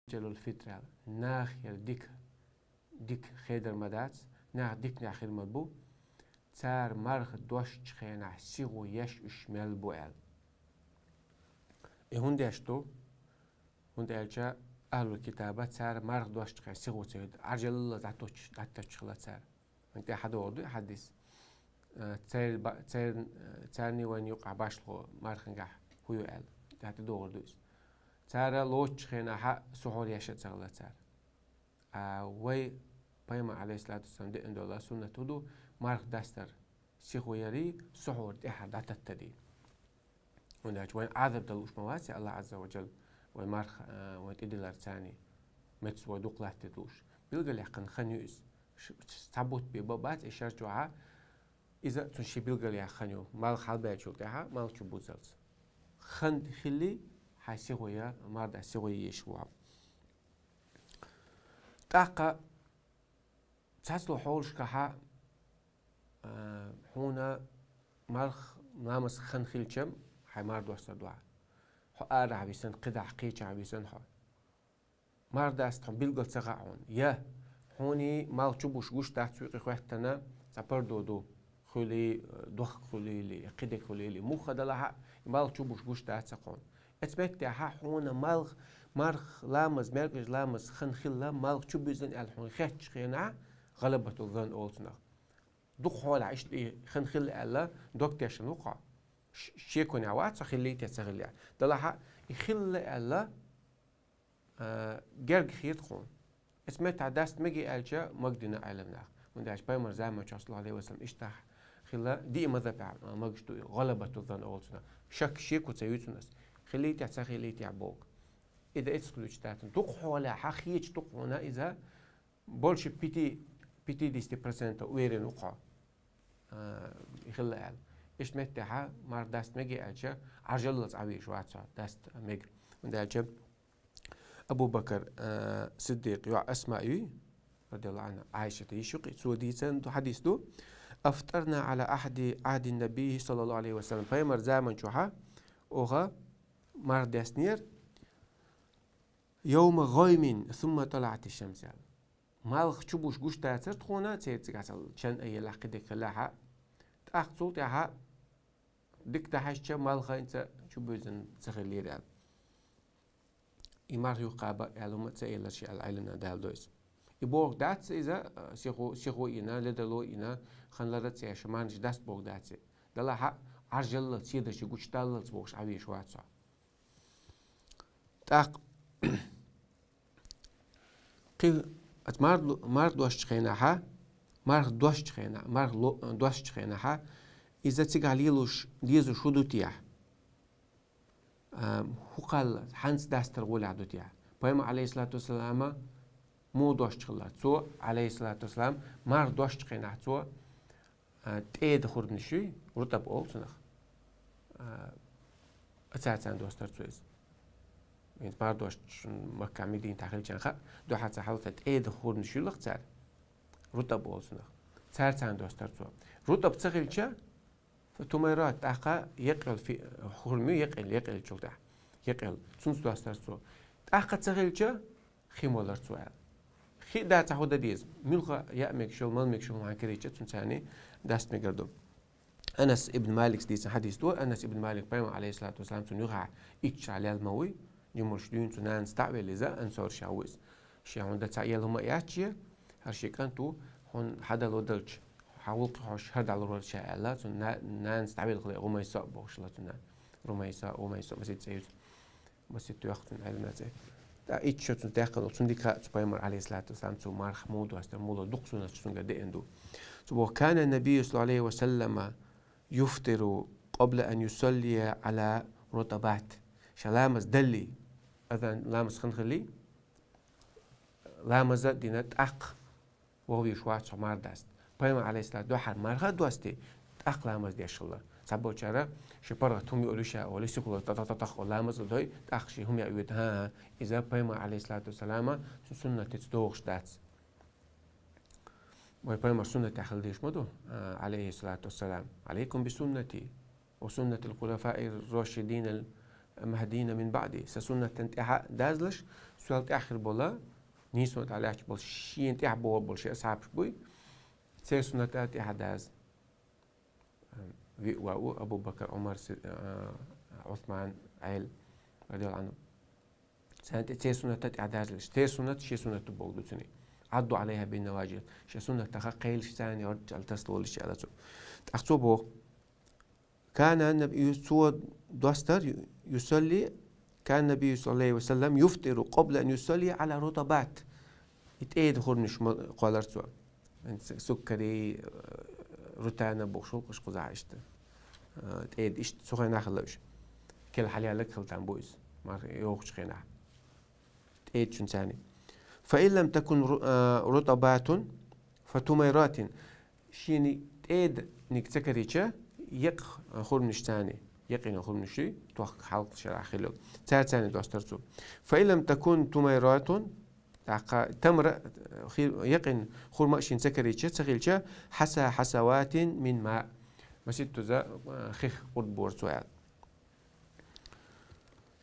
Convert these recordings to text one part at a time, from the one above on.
جلو الفطرة ناخ ديك خيدر مدات ناخ ديك ناخير مدبو تار مرخ دوش تخينا سيغو يش اشمال بوال هون داشتو هون دالجا أهل الكتابة تار مرخ دوش تخينا سيغو تيود عجل الله زعتوش خلا تار انت أحد وردو حديث تارني وين يقع باشلو مرخ نجح هو يال تحت دوردوس تارا لوش خينا حق سحور يشت شغلة تار وي بيما عليه الصلاة والسلام دي عند الله سنة تدو مارك داستر سيخويري سحور دي حد تتدي وناج وين عذب دلوش مواسي الله عز وجل وين مارك وين تدي لارتاني متس ودوق لا تدوش بيلقى لحقن خنيوس ثبوت ببابات إشار جوعا إذا تنشي بيلقى لحقنيو مال خال بيجول تها مال تبوزلز خن خلي حاسيغويا ماردا سيغويا يشوا تاقا تاسلو حولش كها هنا مرخ نامس خن خلشم حي ماردو استدوا حو آر عبيسن قدع قيش عبيسن حو ماردا استحم بيلقل تغاعون يا هوني مال تشبوش قوش تحت سويقي خوحتنا تابر دو خولي دوخ خولي لي قدك خولي لي مو خدلها مال تشبوش قوش تحت سقون اتبت ها هنا مرخ لامز مركز لامز خن خلا مال تشبوزن الحون خيتش خينا غلبة الظن أولتنا دوق حول عشت خن خلا ألا دوكتاش نوقع شيكون عوات سخلي تسخلي دلها يخلا ألا جرج خيط خون اسمت عدست مجي ألجا مقدنا علمنا ونداش بايمر زعما صلى الله عليه وسلم اشتاح خلا دي مذبح مقدو غلبة الظن أولتنا شك شيكو تسيوتنس خليتي تسخليتي عبوك إذا إتسكلوش تاتن دوق حول حخيج دوق هنا إذا بولش بيتي ديستي برسنت ويرن وقع يخلى علم إيش متها مار داست مجي ألجا عجلت عويش واتسا داست مج من ألجا أبو بكر صديق يع أسماء رضي الله عنه عائشة يشقي سوديسن حديث دو أفطرنا على أحد عهد النبي صلى الله عليه وسلم فيمر زمن شوها أوها مار داستنير يوم غيم ثم طلعت الشمس مالخ تشبوش قوش تاتر تخونا تيتسكاسل شن أي لحقدك لها تأخذ تها دك تحشى مالخ أنت تشبوزن تخلي رال إمار يقابل علوم تسأل شيء العلنا دالدوس يبوغ دات إذا سيخو إنا لدلو إنا خنلرت سيش مانج داست بوغ دات دلها عرجل تسيد شي قوش تالت بوغش عويش واتسا تأخ قي مار دوش تخينها مار دوش تخينا مار دوش تخينها إذا تيجاليلوش ليزو شودوتيا هو قال حنس داستر ولا عدوتيا بيما عليه الصلاة والسلام مو دوش تخلا تو عليه الصلاة والسلام مار دوش تخينا تو تيد خورنشي رتب أول سنخ أتساعد دوستر تويز يعني مار دوش مكة مدينة تحيل جنخا دو حتى حالة تيد خورنشي لغ تسار رتب أول سنخ تسار دوستر تو رتب تسخيل جا فتمرات تاقا يقل في خرمي يقل جودا يقل سنس دوستر تو تاقا تسخيل جا خيمولر سؤال خي دا تاخد ديز ملخا يأمك شو مالمك شو عن كريتش تنساني داست مقردو أنس ابن مالك ديس حديث دو أنس ابن مالك بيما عليه الصلاة والسلام تنيوها إيش على الموي جمرشدين تنان استعبل إذا أنصار شاوز شاون دا تعيل هما ياتشي هرشي كانتو هون حدا لو دلش حاولت حوش هرد على الرول شاء نان استعبل غلي غما يساق بوش لا تنان رما يساق مسيت سيوز مسيت ياختن علمنا زي دا إيش شو تنتقل تنديكا تبايمر عليه الصلاة والسلام تو مارخ مود واستمولو دقسونا تسونغا دي اندو كان النبي صلى الله عليه وسلم يفطر قبل أن يصلي على رطبات شلامز دلي أذن لامز خنخلي لامز دينت أق وهو يشوات سمار داست بيما عليه الصلاة دوحر مارخا دوستي أق لامز ديش الله سبو چرا شپرا تومي أولوشا أولي سيكولو تتتتخ لامز دوي تأخشي هم يأويد ها إذا بيما عليه الصلاة والسلام سنة تتدوغش داتس ويبيما سنة أخل ديش مدو عليه الصلاة والسلام عليكم بسنتي وسنة الخلفاء الراشدين مهديين من بعدي سسنة تنتحى دازلش سؤال آخر بولا نيسون على أحكي بول شيء انتحى بول شيء أصحاب بوي تسير سنة تنتحى داز أبو بكر عمر عثمان عيل رضي الله عنه تسير سنة تنتحى دازلش تسير سنة شيء سنة تبوغ دوتني عضوا عليها بالنواجذ شيء سنة تخقيل ثاني رجع تصلوا للشيء على تو أخطبه كان النبي سوى دوستر يصلي كان النبي صلى الله عليه وسلم يفطر قبل أن يصلي على رطبات يتأيد خورنش قالر سوى سكري روتانا بوشول قش قزع إشت تأيد إشت سخنا خلاش كل حالي لك خلتان بويز ما يوقش خنا تأيد شن ثاني فإن لم تكن رطبات فتميرات شيني تأيد نكتكريتشا يق خورنش ثاني يقين خورنشي توخ حلق شرع خلو ثاني دوسترتو فإن لم تكن تميرات تمر يقين خور ماشين سكريتشا تسخيلشا حسوات من ماء مسيت ذا خيخ قد بورسوات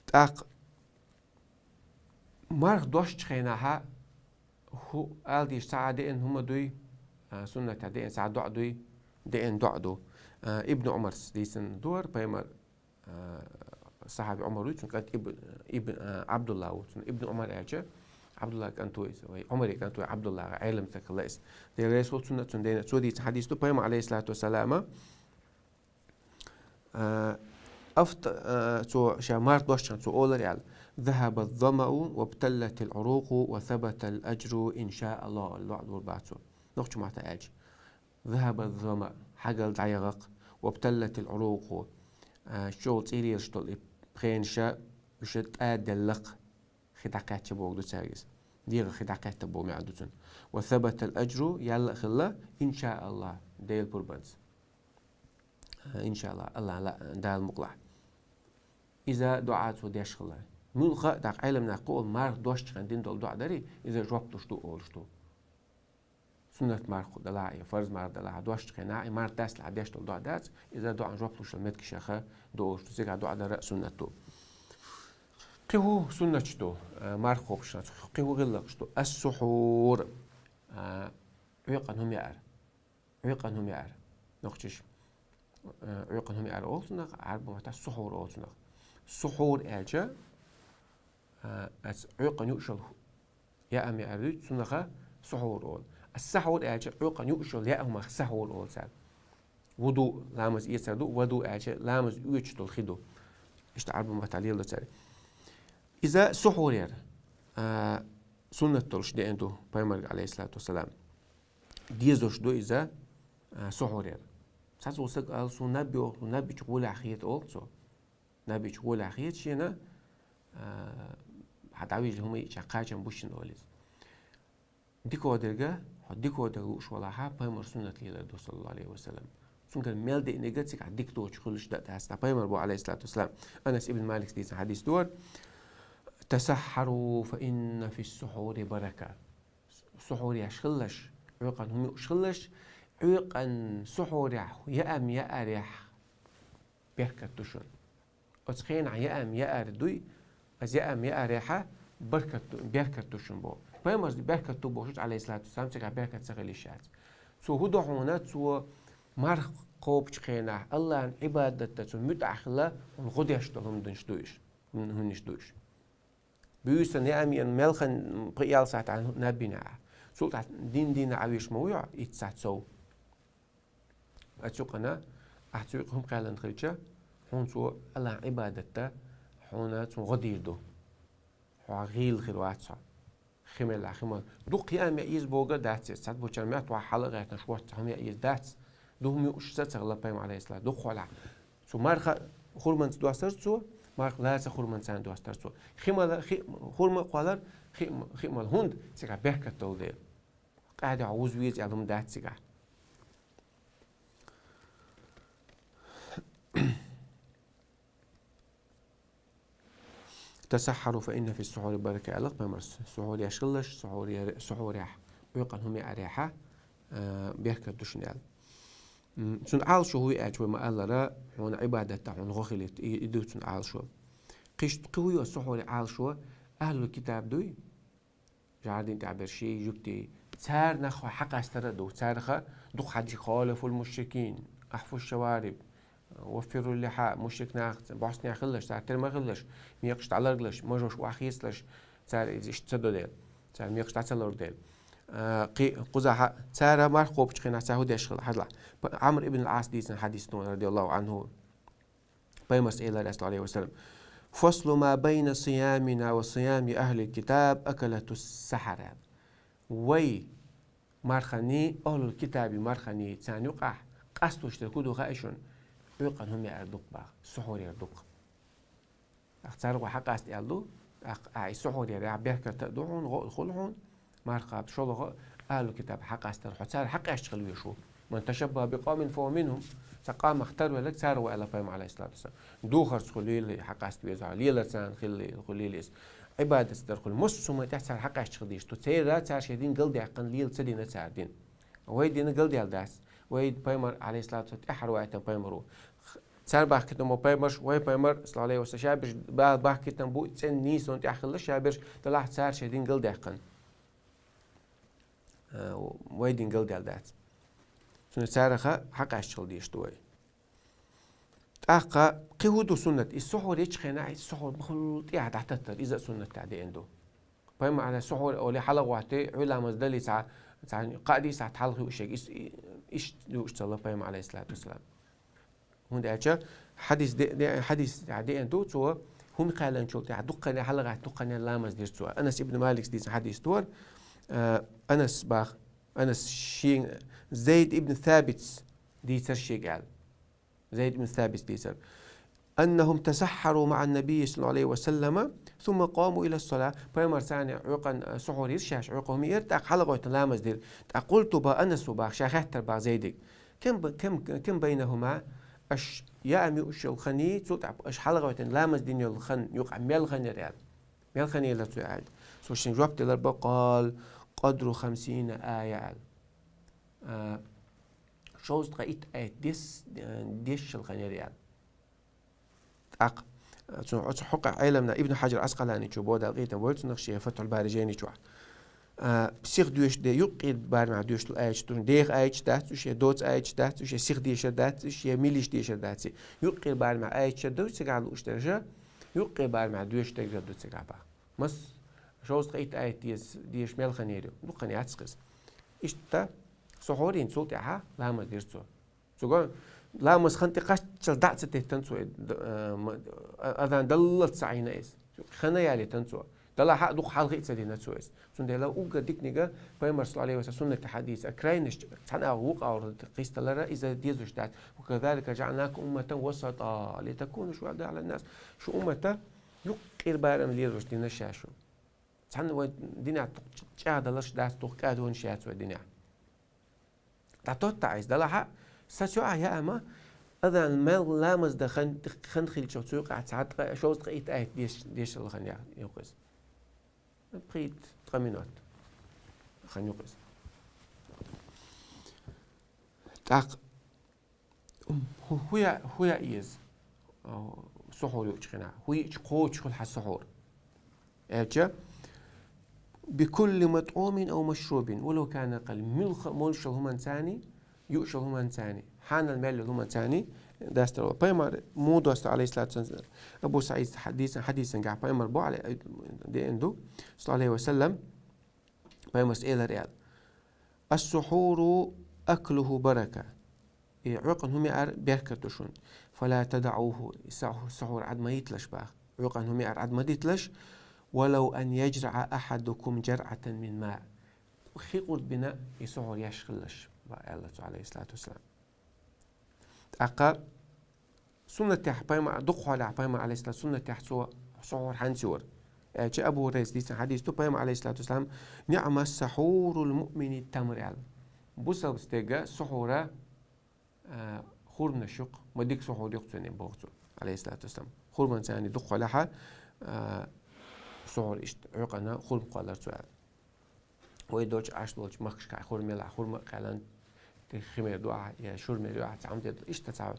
تاق مارخ دوش خيناها هو آلديش ساعدين هم دوي سنة دين ساعد دوي دين دعدو ابن عمر ديسن دور بيمر صحابي عمر ويتون كانت ابن عبد الله ويتون ابن عمر اجا عبد الله كان توي عمر كان توي عبد الله علم تكلاس دي رسول سنة دين سودي حديث تو بيمر عليه الصلاة والسلام أفت تو شامار دوشان تو أول ريال ذهب الظمأ وابتلت العروق وثبت الأجر إن شاء الله الوعد والبعث نقش ما تأجي ذهب الظمأ حقل دعيغق وابتلت العروق شغل تيري يشتغل بخينشا وشت آدلق خداقات بوغدو تاغيس ديغ خداقات تبو معدوتن وثبت الأجر يلا خلا إن شاء الله ديل بوربانس إن شاء الله الله لا دال مقلع إذا دعات وديش خلا ملخا داق علم نقول مار دوش خندين دول دعاء داري إذا جواب تشتو أولشتو سنة مارخو دلاعي فرض مار دلاعي دوش خناعي مار داس لعديش دول دعاء دات إذا دعاء جواب تشتو المتك شاخة دوشتو زيقا دعاء دارا سنتو قيهو سنتشتو مارخو بشنات قيهو غلقشتو السحور عيقن هم يعر عيقن هم يعر نقشش عيقن هم يعر أولسنا عربو ماتا السحور أولسنا السحور أجا عيقن يؤشل يا أمي أريد سنخا سحور أول السحور أجا عيقن يؤشل يا أمي سحور أول سال وضوء لامز يسردو وضوء أجا لامز يوجدو الخدو اشتعربو ماتا ليلة ساري إذا سحور ير سنة تلش دي أندو بيمرق عليه الصلاة والسلام ديزوش دو إذا سحور ير ساس وسق قال سو نبي تقول أخيت أول سو نبي تقول أخيت شينا حداويج هم يشقاجن بوشن أوليز ديكو درجة ديكو دروش ولا ها بيمر سنة ليلة دو صلى الله عليه وسلم سنكر ميل دي نيجاتيك عديك دو تخلش دات هستا بيمر بو عليه الصلاة والسلام أنس ابن مالك ديس حديث دور تسحروا فإن في السحور بركة سحور يشخلش عيقا هم يشخلش عيقا سحور يأم يأريح بركة تشن أتخين يأم يأردوي از يأم يأريحة بركة تشن بو بيمرز بركة تبوشت عليه الصلاة والسلام تقع بركة تغلي شات سو هدو حونات سو مرخ قوب تخينا الله عبادة سو متأخلة ونغد يشتغل دنشدوش هنشدوش بيوسن يأمي ملخن قيال ساعت عن نبينا سلطة دين عويش مويع يتساعد سو أتسوقنا أحتسوقهم قالا خلجة حون سو الله عبادته حونات سو غديردو غيل خيرواتسا خمل خمل دو قيام يأيز بوغا داتس ساعد بوشرمات وحلقة نشوات هم يأيز داتس دو هم يؤشسات غلا بيم عليه الصلاة دو خلع سو مارخ خورمان دواسر سو مارخ لا خورمان سان دواسر سو خمل خورما قالر خمل هند سيغا بركة تولدي قاعد عوز ويز يعلم دات سيغا تسحروا فإن في السحور بركة ألق بمرس سحور يشغلش سحور يح ويقن هم يعريحة بركة دشنال سن عال شو هو أجوا ما الله را هون عبادة هون غخلت يدو سن عال شو قشت قوي السحور عال شو أهل الكتاب دوي جاردين تعبير شيء جبتي سار نخو حق استردو سار دو حد يخالف المشركين أحفوا الشوارب وفروا اللحاء مشرك ناخت بحث ناخلش سار تر ما خلش ميقش تعلقلش مجوش واخيسلش سار إيش تصدق ديل سار ميقش تعلق ديل قزح سار ما خوب تخينا سهود يشغل حلا عمرو ابن العاص ديسن حديث رضي الله عنه بيمس إلى رسول الله عليه وسلم فصل ما بين صيامنا وصيام أهل الكتاب أكلة السحر وي مرخني أهل الكتاب مرخني تاني يقع قصد اشتركوا خائشون يقع هم يردق با السحور يردق اختاروا حق قصد يردو السحور يردق بيركة تدعون خلعون مرخب شلغ أهل الكتاب حق قصد حتى حق يشتغلوا يشوف من تشبه بقوم فهو منهم سقام اختاروا لك ساروا على فهم عليه الصلاة والسلام دوخر خليل حق استويزع ليلة سان خليل عبادة استرخل مسلم تحصل حق اشتغليش تسير تسار شدين قلدي عقن ليل سدين تساردين ويدين قلدي الداس ويد بايمر عليه الصلاة والسلام احر وقت بايمرو سار باخ كتم بايمرش وي بايمر صلى الله عليه وسلم شابش باخ كتم بو تسن نيسون تاخل شابش طلع سار شدين قلدي عقن ويدين قلدي الداس سنة سارخة حق أشتغل ديش دوي تأقى قهود سنة السحور يتخينا السحور بخلط يعني تحتتر إذا سنة تعدي عنده فهم على السحور أولي حلقة واحدة علا مزدلي ساعة قادي ساعة حلقة وشيء إيش دوش صلى فهم عليه الصلاة والسلام هون ده حديث تعدي عنده سوا هم قالن شو تعدقنا حلقة دقنا لامز ديش سوا أنس ابن مالك ديش حديث دور أنس باخ أنس شين زيد ابن ثابت ديسر شيء قال زيد بن ثابت ديسر أنهم تسحروا مع النبي صلى الله عليه وسلم ثم قاموا إلى الصلاة فيمر ثاني عقن سحور يرشاش عقهم يرتاق حلقة تلامز دير قلت با أنس با شاخت با زيدك كم بينهما يا أمي أش الخني توت أش حلقة تلامز دين الخن يقع ميل خن ريال ميل خني لا تعاد سوشين جوابت الأربعة قال قدر 50 آية شوز تقيت آية ديش الخنيريال حق علمنا ابن حجر عسقلاني شو بودا لقيت بولت نخشي فتح البارجيني شو بسيخ دوش دي يقيد بار مع دوش الآية تون ديخ آية دات وش دوت آية دات وش سيخ ديش دات وش ميليش ديش دات يقيد بار مع آية دوت سجال وشترجا يقيد بار مع دوش تجرا دوت سجال مس شوز تقيت آية ديش ميل خنيريو نقني عتسقس إشتا سحورين صوت عها لا ما ديرتو سوغون لا مس خنتي قشل دعت تهتنسو اذان دلت سعينا اس خنا يالي تنسو دلا حق دوق حلقه سدينا سو اس سون دلا اوغا ديكنيغا بايمر صلى الله عليه وسلم سنه حديث اكراينش تنا وقع اور قيست لرا اذا ديزوش دات وكذلك جعلناكم امه وسطا لتكونوا شهداء على الناس شو امه يقير بارم ليروش دينا شاشو تن دينا تشادلش دات توقادون شاتو دينا تعطوت تعيس ده لحق ساتشوع يا أما هذا المال لامس ده خن خيل شو تسوق قاعد ساعات شو تقيت آية ديش اللي خن يقص بقيت تقمينات خن يقص تاق هو إيز سحور يوجخنا هو يقوش كل حسحور أجا بكل مطعوم أو مشروب ولو كان قل ملش هما ثاني يؤشل هما ثاني حان المال هما ثاني داستر بايمر مو داستر عليه الصلاة والسلام أبو سعيد حديثا قاع بايمر بو على دي عنده صلى الله عليه وسلم بايمر سئل ريال السحور أكله بركة عقن هم بركة فلا تدعوه السحور عد ما يتلش باخ عقن هم عد ما يتلش ولو أن يجرع أحدكم جرعة من ماء وخيقود بنا يسعر يشغلش الله عليه الصلاة والسلام أقا سنة تحبايما دقوا على حبايما عليه الصلاة سنة تحسوا سعور حنسور جاء أبو ريس دي حديث تبايما عليه الصلاة والسلام نعم السحور المؤمن التمر بوسا بستيقى سحورة خور من الشق وديك سحور يقتني بوقته عليه الصلاة والسلام خور من ثاني دقوا لها سعر عقنا خور قالر سؤال ويدوش عشلوش مخش خور ملا خور قالن تخمير دعاء يا شور مدعاء تعمد إيش تسعى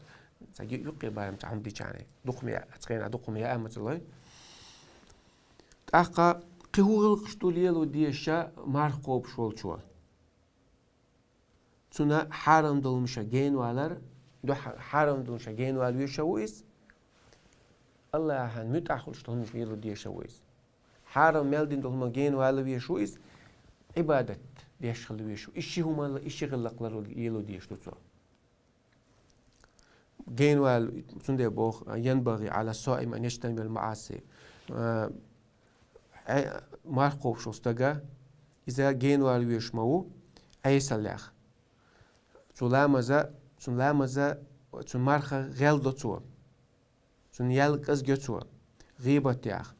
يقي بارم تعمد دي يعني دقمي أتقين دقمي يا أمة الله تأقى قهول قشتوليل وديشا مارقوب شول شو تنا حرم دل مشاجين والر دو حرم دل مشاجين والوي شويس الله هن متأخل شتون مش يلو ديشا ويس حرم مالدين دل مجين والوي شويس عبادة ديش خلوي شو إشي هما إشي غلقلر يلو ديش لطوا جين وال تندي بوخ ينبغي على الصائم أن يجتنب المعاصي مارقوب شو استجا إذا جين وال ويشمو أي سلاخ تلامزا تمارخ غيل دوتوا تنيال كز جتوا غيبة تياخ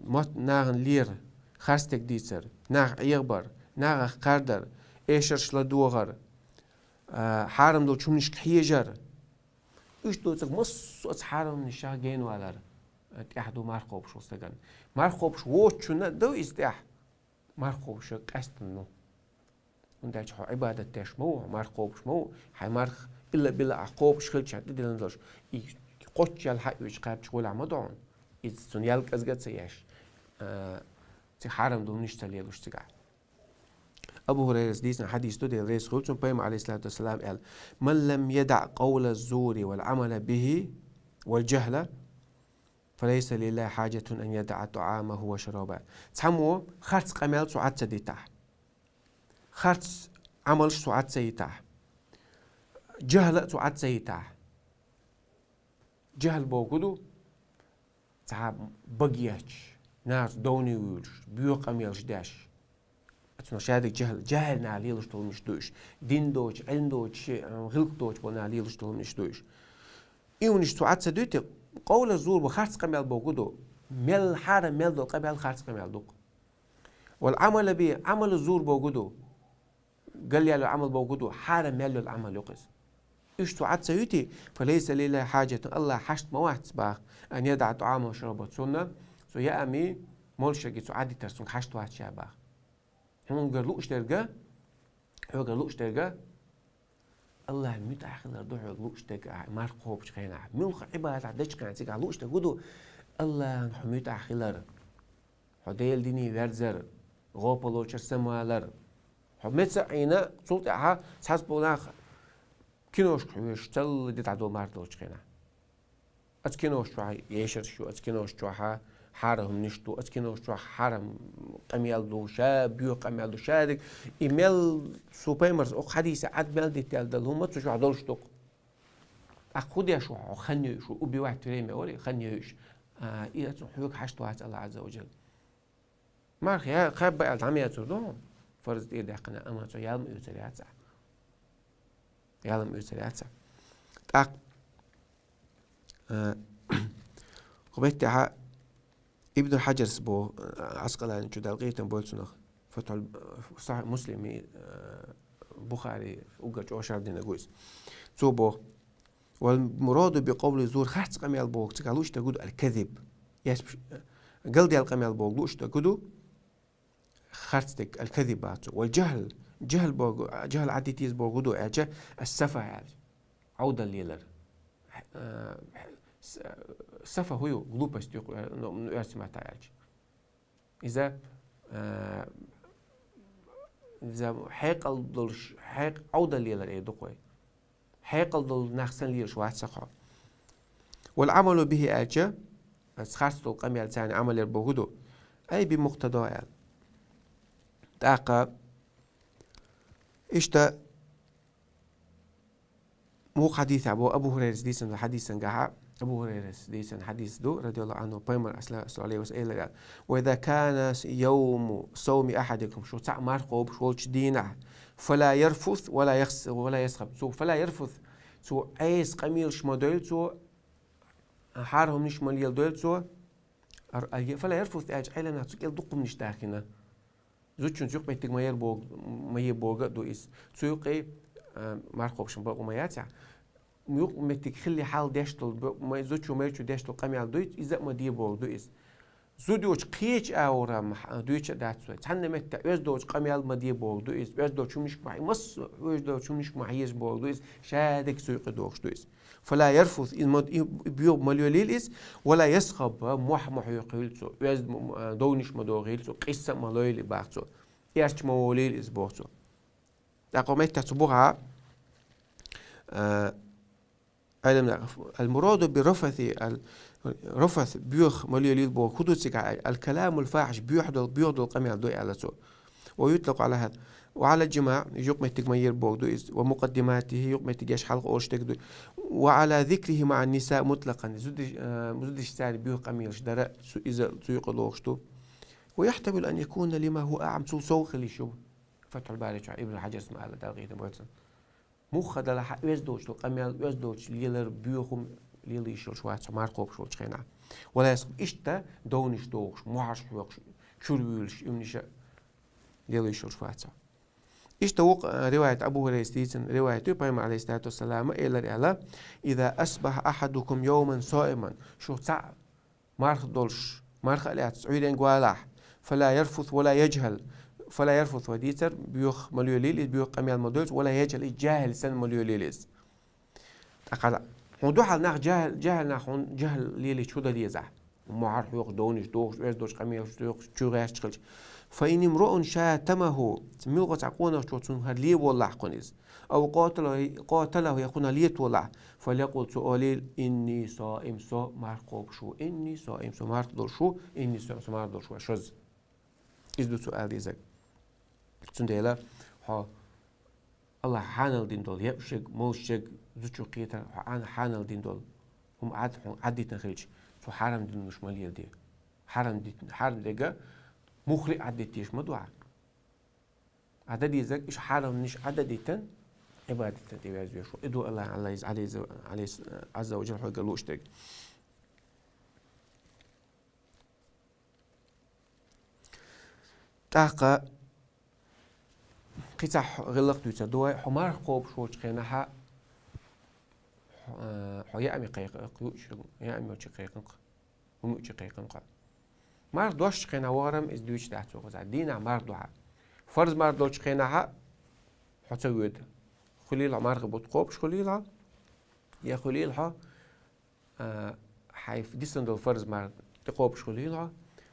مت ناغن لير خرستك ديتر ناغ عيغبر ناغ قردر إيشر شلدوغر حارم دو چونش كحيجر إيش دوتك مصوت حارم نشاه جين والر تيحدو مارخوب شو استجان مارخوب شو وچونا دو استيح مارخوب شو كاستنو ونداش حو عبادة تاش مو مارخوب شمو حي مارخ إلا بلا عقوب شخل شاد دلندلش قوتش الحق ويش قاب شغل عمدون إذا سنيال كزجت سياش تي حارم دو نشتلي لوش تقع أبو هريرة ديسنا حديث تودي الرئيس خلتون بيم عليه الصلاة والسلام قال من لم يدع قول الزور والعمل به والجهل فليس لله حاجة أن يدع طعامه وشرابه تسمو خرط قمال سعاد سديتاه خرط عمل سعاد سيتاه جهل سعاد سيتاه جهل بوجودو تعب بقياش ناس دوني ويلش بيو قميلش داش اتنا شادك جهل نعليلش طول مش دوش دين دوش علم دوش غلق دوش بنعليلش طول مش دوش إيونش سعاد سديته قول الزور بخرط قميل بوجودو مل حارم مل دو قبل خرط قميل دوق والعمل به عمل الزور بوجودو قال لي العمل بوجودو حارم مل العمل يقص إيش تعد سيوتي فليس لله حاجة الله حشت مواحد سباخ أن يدع طعامه وشرابه سنة سو يا أمي مولشة تعدي ترسون حشت واحد شاباخ هم قالوش تلقى هو قالوش تلقى الله متأخر دوح قالوش تلقى مارقوب شخينا ملخ عبادة عدش كان تيجي قالوش تقولوا الله نحميت أخيلر حديل ديني ورزر غوبلو شرسمالر حميت سعينا صوتها سحسبونا كينوش كويش تل دي تعدو ماردوش خينا أتكينوش شو يشر شو أتكينوش شو حارهم نشتو أتكينوش شو حارم قميل دوشا بيو قميل دوشا إيميل سوبيمرز أو حديث عد ميل دي تال دلهم ما تشو عدولش توق أخذ شو خنيو شو أبي واحد تريمي أولي خنيوش إيه تحوك حشتو هات الله عز وجل ما خيا خاب بقى العمية تردون فرز إيه دقنا أما تو يالم يوتريات يالم يوتريات تاق قبيتها ابن الحجر سبو عسقلان جو دلقيتن بولسنخ فتح صحيح مسلمي بخاري وقج أوشار دين أقويس سوبو والمراد بقول الزور خاص قميل بوق تقالوش تقول الكذب يس قلدي القميل بوق لوش تقولوا خرجتك الكذبات والجهل جهل عديتيز بوغدو اجا السفه يعني عودا ليلر السفه هو غلوبس تيقول يرسم تاعج اذا حيقل دلش حيق عودا ليلر اي دقوي حيقل دل نخسن لير شو سقع والعمل به اجا خرجتو قميل ثاني عمل بوغدو اي بمقتضى يعني تاقى إشتا مو حديث أبو هريرة ديسن حديثا قاعد أبو هريرة ديسن حديث دو رضي الله عنه بيمر أسلا عليه وسأل وإذا كان يوم صوم أحدكم شو تعمر قوب شو دينه فلا يرفث ولا يسخب سو فلا يرفث سو أيس قميل شمدل سو حارهم نش مليل دول سو فلا يرفث أجعلنا تقل دقم نش داخلنا زوجون زوج بيتك ما يبوغ دو إس سوقي مارخوبشن بقى ما ياتع ميوق متك خلي حال داشتل ما زوجو ميرشو داشتل قمي على دويت إذا ما دي بوغ دو إس زودوش قيش أورا دويش داتسوي تحنا متى وزدوش قميال مدي بولدو إز وزدوش مش معي مص وزدوش مش معيز بولدو إز شادك سوق دوش دويس فلا يرفض بيوب مليوليل إز ولا يسخب مح يقيل سو وزد دونش مدوغيل سو قصة مليولي باعتسو إيش موليل إز بوتسو أقومت تتبوها علم المراد برفث رفث بيوخ مليوليل بو خدوسك الكلام الفاحش بيحضر قميل دوي على سو ويطلق على هذا وعلى الجماع يقمة تجمير بوغدويز ومقدماته يقمة تجيش حلق أوش تجدو وعلى ذكره مع النساء مطلقا زودش ثاني بيو قميلش درا إذا سيق لوغشتو ويحتمل أن يكون لما هو أعم سوق اللي شو فتح الباري ابن الحجر اسمه على تلقيته بوتسن مخ دل وزدوش القميل وزدوش ليلر بيوخم ليلي شو شوات ماركوب شو تخينا ولا يسقط إشتا دونش دوغش معش وقش شرولش يمنش ليلي شو شوات اشتوق رواية أبو هريرة رواية بيغمبر عليه الصلاة والسلام إلى إذا أصبح أحدكم يوما صائما شو تاع مارخ دولش مارخ أليات سعيدين قوالاح فلا يرفث ولا يجهل فلا يرفث وديتر بيوخ مليوليليز بيوخ قميال مدولز ولا يجهل الجاهل سن مليوليليز أقل هون حال ناخ جاهل ناخ جهل ليلي شو ده ديزع معرف يوخ دونش دوش قميال يوخ شو غير تشخلش فإن امرؤ شاتمه ميلغة تعقونه شوتون هرلي والله قنيز أو قاتله يكون ليت والله فليقول سؤالي إني صائم سو مرقوب شو إني صائم سو مرقدر شو إني صائم سو مرقدر شو شز إذا سؤال إذا تنديلا ها الله حانل دين دول يبشق موشق زوجو قيتا عن حانل دين دول هم عدي تنخيج سو حرم دين مش ماليل دي حرم ديجا مخلق عدتيش مدوعة عدد يزك إيش حرم نش عدديتن عبادة تبعز يشو إدو الله عليه عز وجل حق قالوش تك تاقا قطع غلق دوتا دواء حمار قوب شوش خينها حيا أمي قيق يا أمي وشي قيقن هم وشي قيقن مار دوش خينا وارم إز دوش تحتو غزا دينا مار دوها فرض مار دوش خينها حتى ود خليل مار بوت قوبش خليلها يا خليلها حيف ديسن دول فرض مار تقوبش خليلها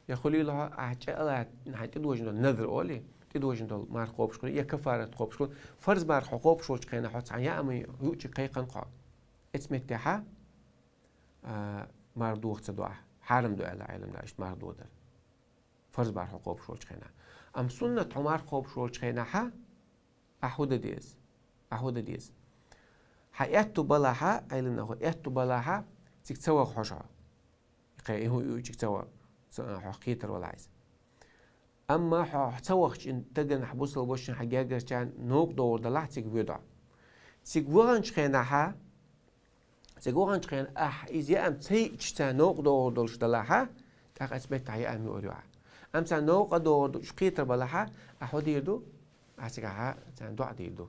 يا خليلها أحجأ تدوج دول نذر أولي تدوج دول مار قوبش خليل يا كفارة قوبش خليل فرض مار قوبش وش خينا حتى يا أمي يوجي قيقن قا اسمت تها مار دوخ تدوح حرم دو على علم داشت مار دو در فرض بر حقوق شوچ خینا ام سنت عمر خوب شوچ خینا ها احود دیز حیاتو بلاها علم نخو ایاتو بلاها تيك تسوى خوشها يقي هو تيك تسوى حقيتر ولا عايز اما حتسوى ان تجن حبوس البوشن حاجه كان نوق دور دلع تيك بيضع تيك وغنش خينا ها سيقولن خين إذا أم تيجتا نوق دور دولش دلها تاق أسبت هي أمي أولوها أم تان نوق دور شقيتر بلها أحد يردو أسيقها تان دعاء يردو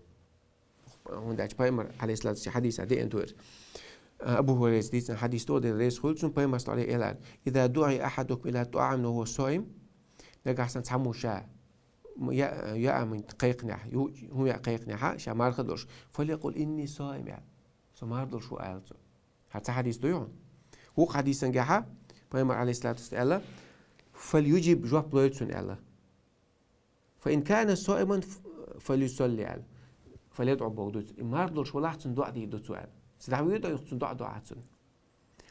هون داش بايمر عليه الصلاة والسلام حديث عدي أنتور أبو هريرة ديس حديث تو دل ريس خلصون بايمر صلى الله عليه إذا دعي أحدكم إلى طعام وهو صائم نرجع سان تحمو شاء يا من قيقنع هو يقيقنع شا ما خدوش فليقول إني صائم يعني سماردل شو قالته حتى حديث دويون هو حديث نجاحه بيامر عليه الصلاة والسلام فليجب جواب بلويتسون الله فإن كان صائما فليصلي على فليدعو بودوت ماردل شو لاحتن دعاء دي دوت سؤال سدعوا يدعو يختن دعاء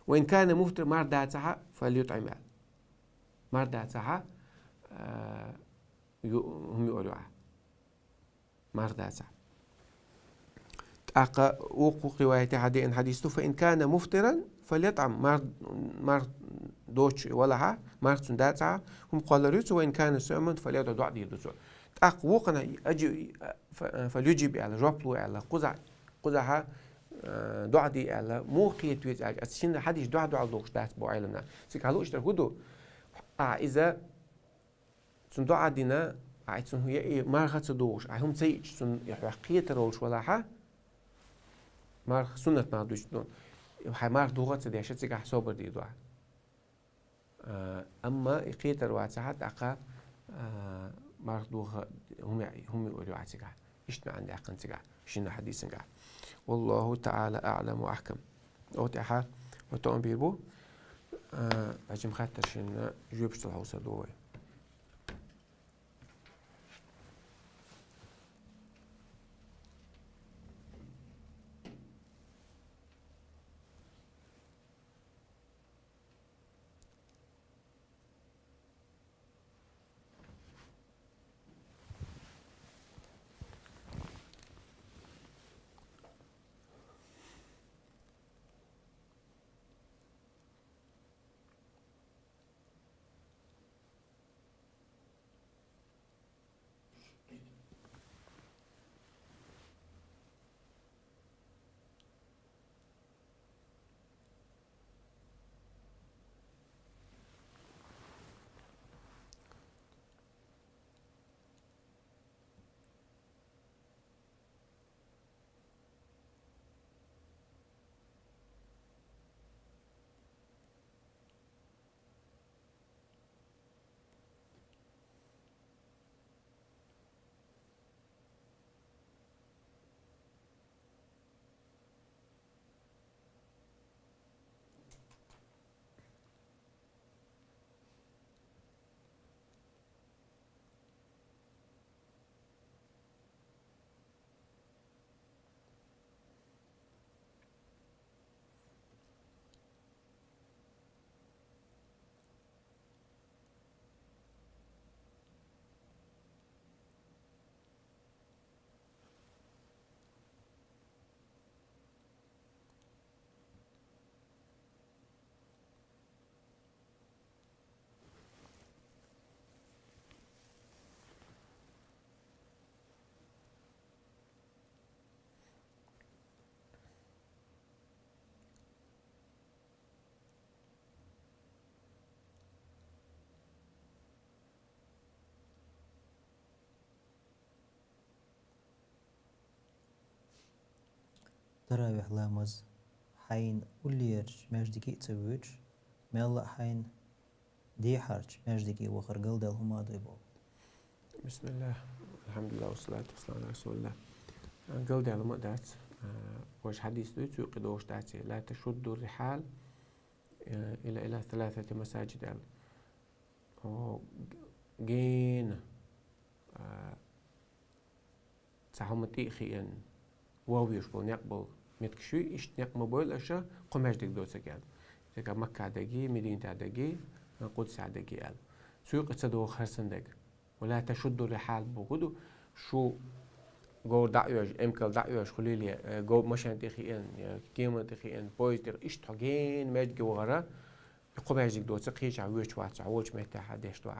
وإن كان مفطر مارداتها فليطعم على مارداتها هم يقولوا مارداتها أقا وقوق رواية عدي حديثه فإن كان مفطرا فليطعم مار دوتش ولها مار تنداتها هم قالوا وإن كان صائما فليدعو دعاء ديدوتو أق وقنا أجي فليجب على جبلو على قزعها دعاء دي على موقية ويز أتشين حديث دعاء دوش دات بو علمنا سيكالو اشتر هدو إذا دعاء دينا عايزون هي مار خدت دوش هم تيج سن يحقية روش ولها مار سنة ما دوش دون هاي مار دوغات دي عشان تيجي حساب دي دوا أما يقيتر واتساعات أقا مردوها هم يقولوا عتسقع إشنا عندي عقن سقع إشنا حديث سقع والله تعالى أعلم وأحكم أوتاحة وتؤمن بيربو أجم خاطر شنا جوبش الحوصة دوي تراويح لامز حين أولير مجدكي تسويج ميلا حين دي حرج مجدكي وخرقل دل هما ديبو بسم الله الحمد لله والصلاة والسلام على رسول الله قل دي على مقدات وش حديث دوت يقضي وش داتي لا تشد الرحال إلى 3 مساجد جين ساهم تيخين واويش بو نقبل متكشوي إيش نقمبول أشا قماش ديك دوسة قال إذا مكة عدقي مدينة عدقي قدس عدقي قال سوق تصدو خرسن دق ولا تشد الرحال بوجودو شو جو دعيوش إمكال دعيوش خليلي جو مشان تخيين كيما تخيين بويز تخ إيش تحجين ماج جوهرة قماش ديك دوسة قيش عويش واتس عويش مهتا حدش تو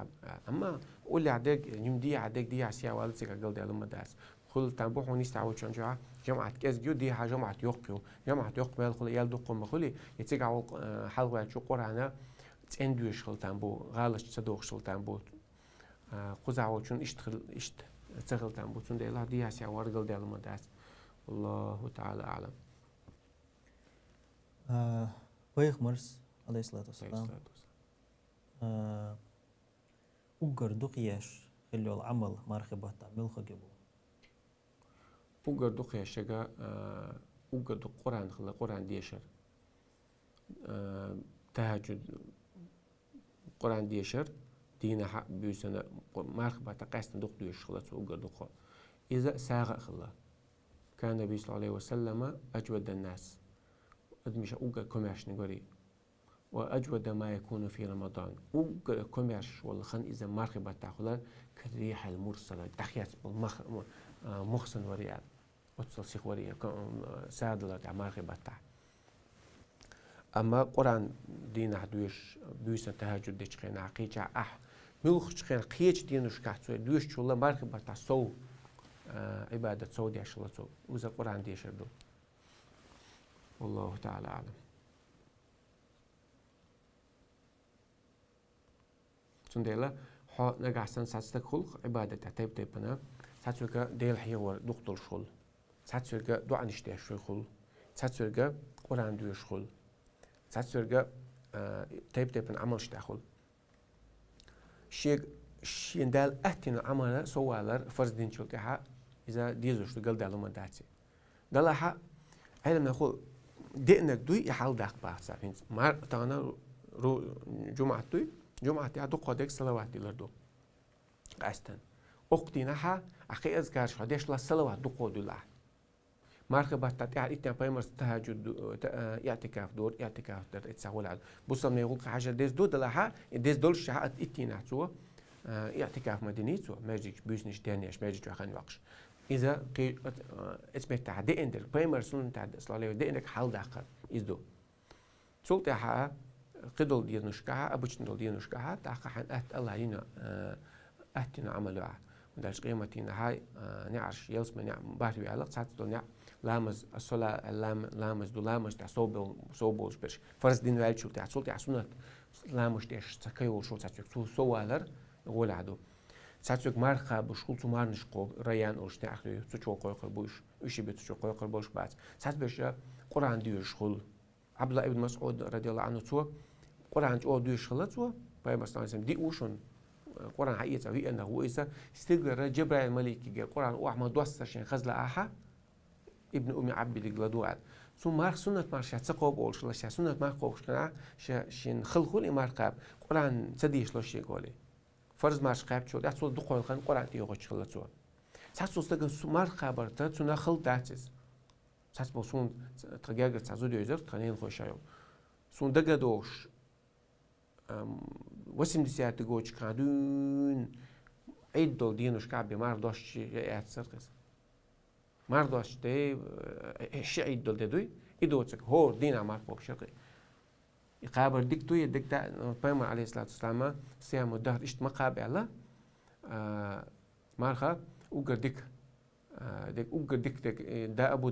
أما قولي عدق يوم دي عدق دي عسيا والسك قل ده لما داس خل تنبوح ونستعود شان جوا جماعة كاس جود دي جماعة يوقيو جماعة يوق مال خل يالدو قم خلي يتجع حلقة شو قرآن تندوش خل تنبو غالش تصدق خل تنبو قزعود شون إشت تغل تنبو تون ده الله دي عسيا ورقل ده لما داس والله تعالى أعلم. ويخ مرس عليه الصلاة والسلام أقر دقياش اللي العمل مرخبة تعمل خجبو أقر دقياش شجع أقر دق قرآن خلا قرآن ديشر تهجد قرآن ديشر دينا حق بيسنا مرخبة تقاس ندق ديش خلا أقر دق إذا ساغ خلا كان النبي صلى الله عليه وسلم أجود الناس أدمش أقر كماش نقولي وأجود ما يكون في رمضان أقر كماش والله خن إذا مرخبة تأخذ كالريح المرسلة تخيات مخصن وريال وتصل شيخ وريال سادلة مرخبة تاع أما قرآن دين حدوش بيوسن تهجد ديش خين عقيجة ملخش خين قيج دينوش كحتوي دوش شو الله مرخبة تاع صو عبادة صو دي عشلة صو وإذا قرآن ديش ردو والله تعالى أعلم. سنديلا حا نجح سن ساتسك خلق عبادة تعتب تبنا ساتسوكا ديل حيور دكتور شغل ساتسوكا دعاء نشتاش في خل ساتسوكا قرآن دوش خل ساتسوكا تيب تبنا عمل شتاخل شين دال أهتنا عمله سوالر فرض دين شلتها إذا ديزوش تقول دالو مداتي دلها علم نقول دينك دوي يحال داق بحث فين ما تانا رو جمعة يا دو قادك صلوات دي لردو أستن أختينها أخي أذكر شهدش لا صلوات دو قادو لا مرحبا تتعال إتنا بيمرس تهجد اعتكاف دور اعتكاف در اتساول على بصل ما يقول حاجة ديز دو دلها ديز دول شهادة إتنا سو اعتكاف مدني سو ماجيك بيزنس تانيش ماجيك وخان وقش إذا قي اسمه تعدي إندر بيمرسون تعدي صلاة دينك حال داخل إزدو سلطة قدل دي نشكها أبوش ندل دي نشكها تاخا حن أهت الله علينا أهتنا عملوا وداش قيمتنا هاي نعرش يلسم نعم باري على ساعات دول نعم لامز الصلاة لامز دو لامز تاع صوبولش برش فرز دين والشو تاع سلطة عسونات لامز تاعش تكيو شو تاع سوالر يقول عدو ساعتك مرخا بشكل تو مارنش قو ريان أوش تأخذ تشو قوي قربوش وشي بتشو قوي قربوش بعد ساعت بش قرآن ديوش خل عبد الله ابن مسعود رضي الله عنه تو قرآن جو ديوش خلت تو باي مثلا اسم دي وشون قرآن حقيقة هي أنه هو إذا استجر جبرائيل الملك جاء قرآن وأحمد دوست عشان خزل أحا ابن أمي عبد الجلدوع ثم مارك سنة مارش تقوب أول شلا سنة مارك قوش كنا شين خل إمار قاب قرآن سديش لوش يقولي فرض مارش قاب شو ده صوت دقول خان قرآن تيجوش خلت تو ساعات صوتك مار خبر تاتنا خل داتس ساعات بوسون ترجع تعزود يزر تخلين خوشايو سون دقدوش وسم دسيات تقولش كادون عيد دول دينوش كعب مار دوش يعت سرقس مار دوش تي عيد دول تدوي يدوتك هو دين عمار فوق شرقي يقابل ديك توي ديك دا بيما عليه الصلاة والسلام سيام الدهر إشت مقابل الله مارخا أوجر ديك أوجر ديك دا أبو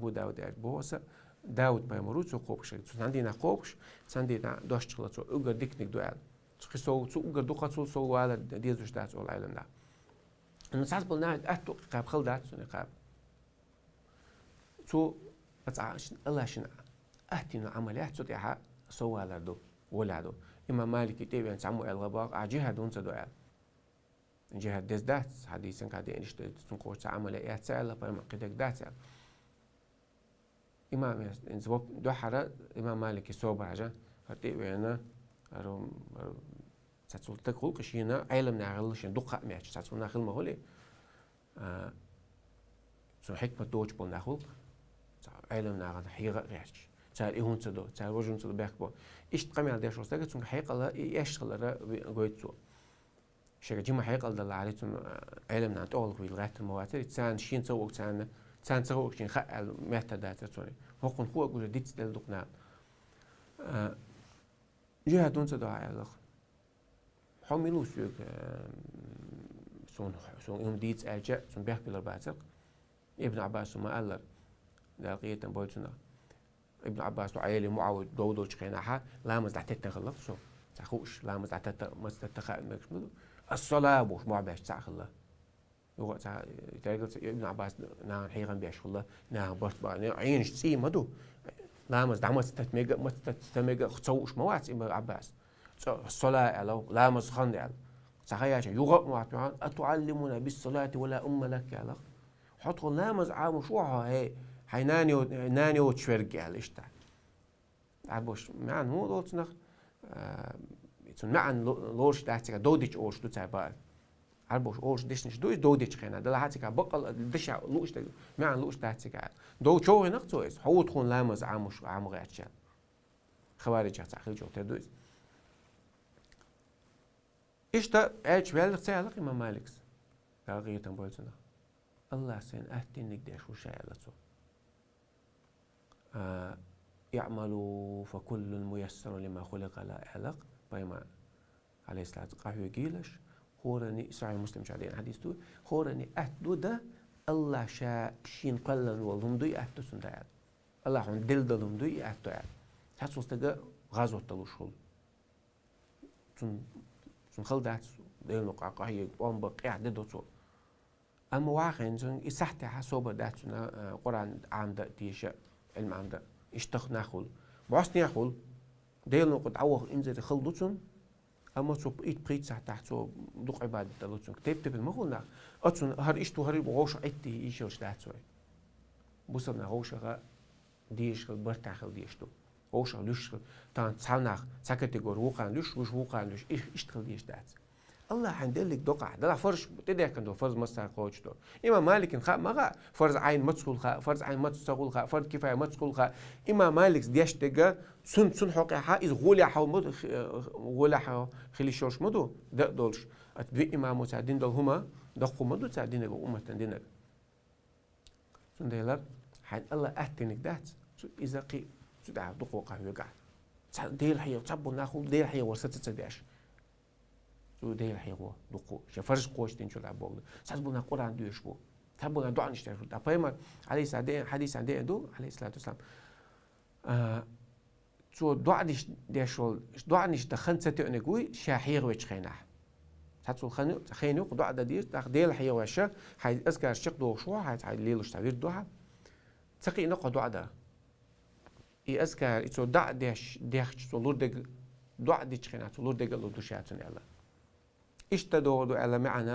داود بوسا داود بيمرود سو قوبش عندنا قوبش عندنا دوش تخلص أوجر ديك دوال تخسو أوجر دوقة سو على ديزوش دات ولا علم لا إنه ساعات بلنا أتو قاب خل دات سو نقاب سو بتعاش الله شنا أهتنا عمليات سطيحة سوى لردو ولادو إما مالك يتبع أن سمو الغباق عجيها دون سدوال جهة ديز دات حديثا كادي إنش تنقوش عمليات سألة بما قدك دات إما إنزبوب دو حرة إما مالك يصوبر عجان هتبع أنا ساتسول تقول كشينا علم نعغلش دقة مياش ساتسول ناخل مهولي سو حكمة دوج بول ناخل علم نعغل حيغة غيرش تاع إيهون تدو تاع وجون تدو بيحكوا إيش تقامي على داش وستاك تون حقيقة لا إيش خلا قويتو شيء جيما حقيقة الله عليه تون علم نعت أول في الغاية المواتر تان شين سوق تان سوق شين خال مهتا داتا توني هو قن هو أقول ديت تدل دقنا جهة دون تدو على حملوا سوق سون يوم ديت أرجع سون بيحكي للباتق ابن عباس ما قال دقيقة بوجنا ابن عباس وعيالي معاود دودو شقيناها لامز تحت خلص شو تخوش لامز تحت مستتخا مكمل الصلاة بوش معباش تاخ الله يوقع تاقل ابن عباس نا حيغان بيش الله نا برت بقى عينش تسي مدو لامز دعمت تتميجا مستتميجا خصوش موات ابن عباس الصلاة لو لامز خند على صحيح يوقع معبان أتعلمنا بالصلاة ولا أم لك على حط لامز عام شوها هي ناني وتشورج على إيش تاع عبوش معن مو دوت نخ يتون معن لورش تاعتك دوديش أورش دو تاع عبوش أورش ديش دوش دوديش خينا ده لحاتك بقل دش لوش معن لوش تاعتك دو شو هناك تويس هو تكون لامز عام غيرشان خوارج تاع خيل جو تدوس إيش تا إيش بالغ تعلق إمام مالك تاغير تنبولتنا الله سين أهتنك ديش وشاي على تو يعملوا فكل ميسر لما خلق لا علق بيما عليه الصلاة والسلام قيلش خورني صحيح مسلم شادين حديث تو خورني أهدو ده الله شا شين قلن والهم دوي أهدو سندال الله حن دل دلهم دوي أهدو يعني حتى وستجا غزوة تلوشول سن خلدات دل نقع قهية وان بقى عدد تو أما واحد سن يسحت حسوب داتنا قرآن عام ده تيشا علم عام ده اشتخ ناخل بعص ناخل ديل نقد عوه إنزل خلدتون أما سو بريت ساعة تحت سو دوق عبادة دلوتسون تبتب المخونا أتصون هر إشتو هر بغوش عدتي إيشوش تحت سوي بوصلنا غوشة ديش برتاخل ديشتو غوشة لوش تان تصنع سكتيجور وقان لوش وقان لوش إشتغل ديش تحت الله عندك دقع ده فرش تدري كان فرض مسا قوتشتو إما مالك خا ما فرض عين متسقول خا فرض عين متسقول خا فرض كفاية متسقول خا إما مالك ديش تجا سن حقي حا إذ غولي حاو مد غولي حاو خلي شوش مدو ده دولش أتبي إما مساعدين دول هما دقوا مدو تساعدين جو أمة تندينك سن ده حين الله أهتنك ده إذا قي سدع دقوا قاعد يقع ديل حيو تبو ناخو ديل حيو ورثت تدعش ديل حيو دقوا شفرش قوش تنشل عبود سببنا قرآن ديش بو سببنا دعاء نشتغل أبايما عليه السلام حديث عندي دو عليه الصلاة والسلام سو دعاء ديشول دعاء نش دخن ستأنجوي شاحير ويش خيناه هاتسو خينوق دعاء ديش ديل حيو وشة هاي أذكر الشق دو شو هاي ليلوش تعبير دعاء تقي نقطة دعاء ده أذكر إتو دعاء ديش سولور دق دعاء ديش خيناه سولور دق لو دوشاتن الله اشتدوا على معنى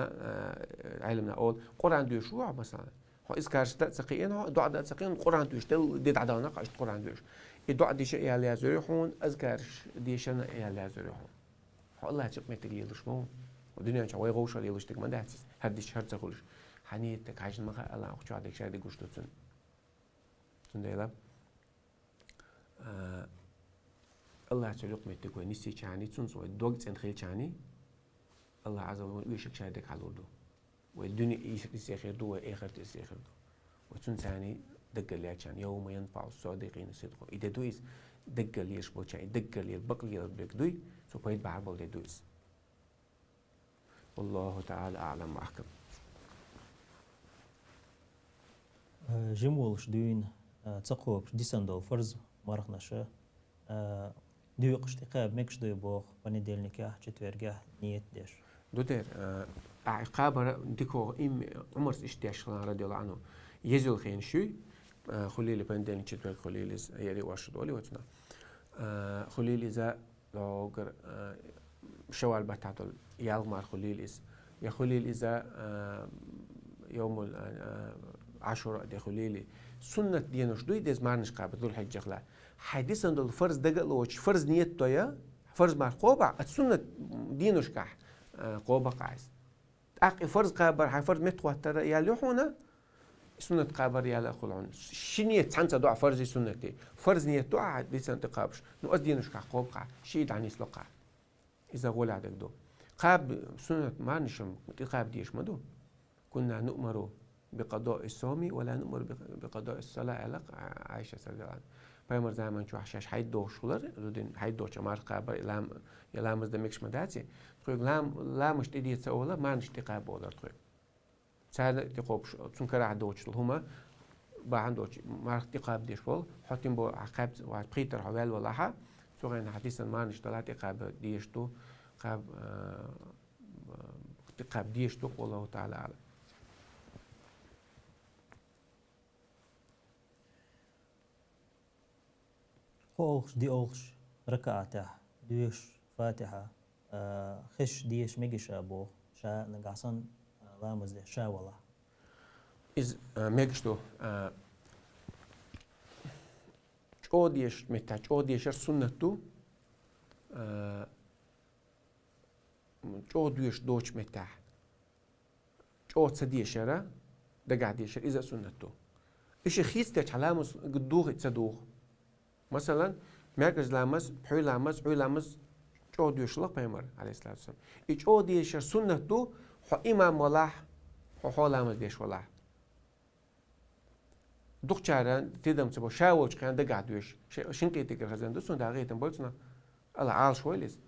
علمنا أول قرآن دوش شو مثلا هو إذكر تقيين هو دعاء تقيين قرآن دوش ديد عدانا قاش قرآن دوش الدعاء ديش إيه اللي يزوريحون أذكر ديشنا إيه اللي يزوريحون هو الله يتقمت تقيلش مو والدنيا مش عوي غوش اللي يلشتك ما دهتس هديش هرت خلش حنيتك عايش ما الله أخشوا عليك شادي قوش تون تنديلا الله يتقمت تقوي نسي شاني تون سوى دوقت انخيل شاني الله عز وجل يشك شادك على الأرض والدنيا يسيخير دو وآخرة يسيخير دو وتون ثاني دق اللي عشان يوم ينفع الصادقين صدقهم إذا دويس دق اللي يشبه شيء دق اللي البقل يربك دوي سو بيت بعربل اللي دويس والله تعالى أعلم وأحكم جمولش دوين تقوى ديسندو فرز مرخناشة دوي اشتقاب مكش دوي بوخ ونديل نكاح تتورجاه نيت ديش دودر عقابة ديكو عمر اشتياش رضي الله عنه يزول خين شوي خليل بندل تشتوك خليل يري واشد ولي وتنا خليل إذا لوجر شوال بتاعته يالمار خليل يا خليل إذا يوم عاشوراء دي خليلي سنة دينوش دوي ديز مارنش قابل دول حج جغلا حديثا دول فرز دقلوش فرز نيت تويا فرز مار قوبع السنة دينوش كح قوبع قاعس أقي فرز قابر هاي فرز متقوى ترى يا ليحونا سنة قابر يا لا خلعون شنية تحنت دعاء فرز سنتي فرز نية دعاء ديسان تقابش نقص دينوش كح قوبع شيء عني سلقع إذا غول عدك دو قاب سنة ما نشم قاب ديش مدو كنا نؤمر بقضاء الصوم ولا نؤمر بقضاء الصلاة على عائشة صلى الله عليه وسلم بيمر زمان شو حشاش حيد دو شولر رودين حيد دو شمار قابر إلام يلامز دمكش مداتي تقول لا مش تدي تسوله ما نشتي قاب ولا تقول سهل تقوب تنكر عدو شل هما بعندو ما تقاب ديش بول حطين بو عقاب وبقيتر حوال ولا ح سوغين حديثا ما نشتلات قاب ديش تو قاب قاب ديش تو والله تعالى أعلم أوغش دي أوغش ركعته ديش فاتحة خش ديش ميجش أبو شا نقعصن لامز ده شا والله إز ميجشتو شو ديش متى شو ديش سنتو شو ديش دوش متى شو تصديش را دقع ديش إذا سنتو إيش خيستك علامة قدوه تصدوه مثلا مركز لامس بحوي لامس شو ديش لق بيمر عليه الصلاة والسلام إيش شو ديش سنتو حو إمام ولاح حو لامس ديش ولاح دوق شارن تدم تبو شاوش كان دقع دوش شنقيتي كرخزان دوسون دا غيتن بولتنا الله عال شويلس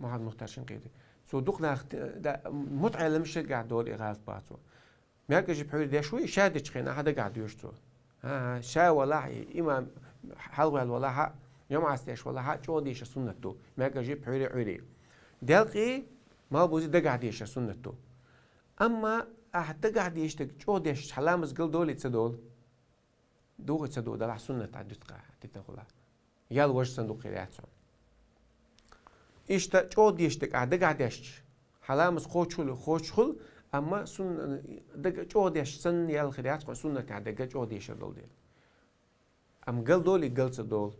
ما هاد مختار شنقيتي سو دوق دا متعلم مش قاعد دور إغاث باتو مركز بحوي ديش شوي شادش خينا هذا قاعد دوش تو ها شا ولاح إمام حلوة الولاحة يوم عستيش ولاحة شو ديش سنتو ما كجيب حوري دلقي ما بوزي دقع ديش سنتو أما أحد دقع ديش شو ديش حلامس قل دولي تصدول دوغي تصدول دلع سنة عدت قاع تتنقلها يال وش صندوق يلاتسون إشتا جود يشتك عدق عدش حلامس خوشخل أما سن دق جود يش سن يالخريات سنة كعدق جود يش دول ديل أم قل دول يقلص دول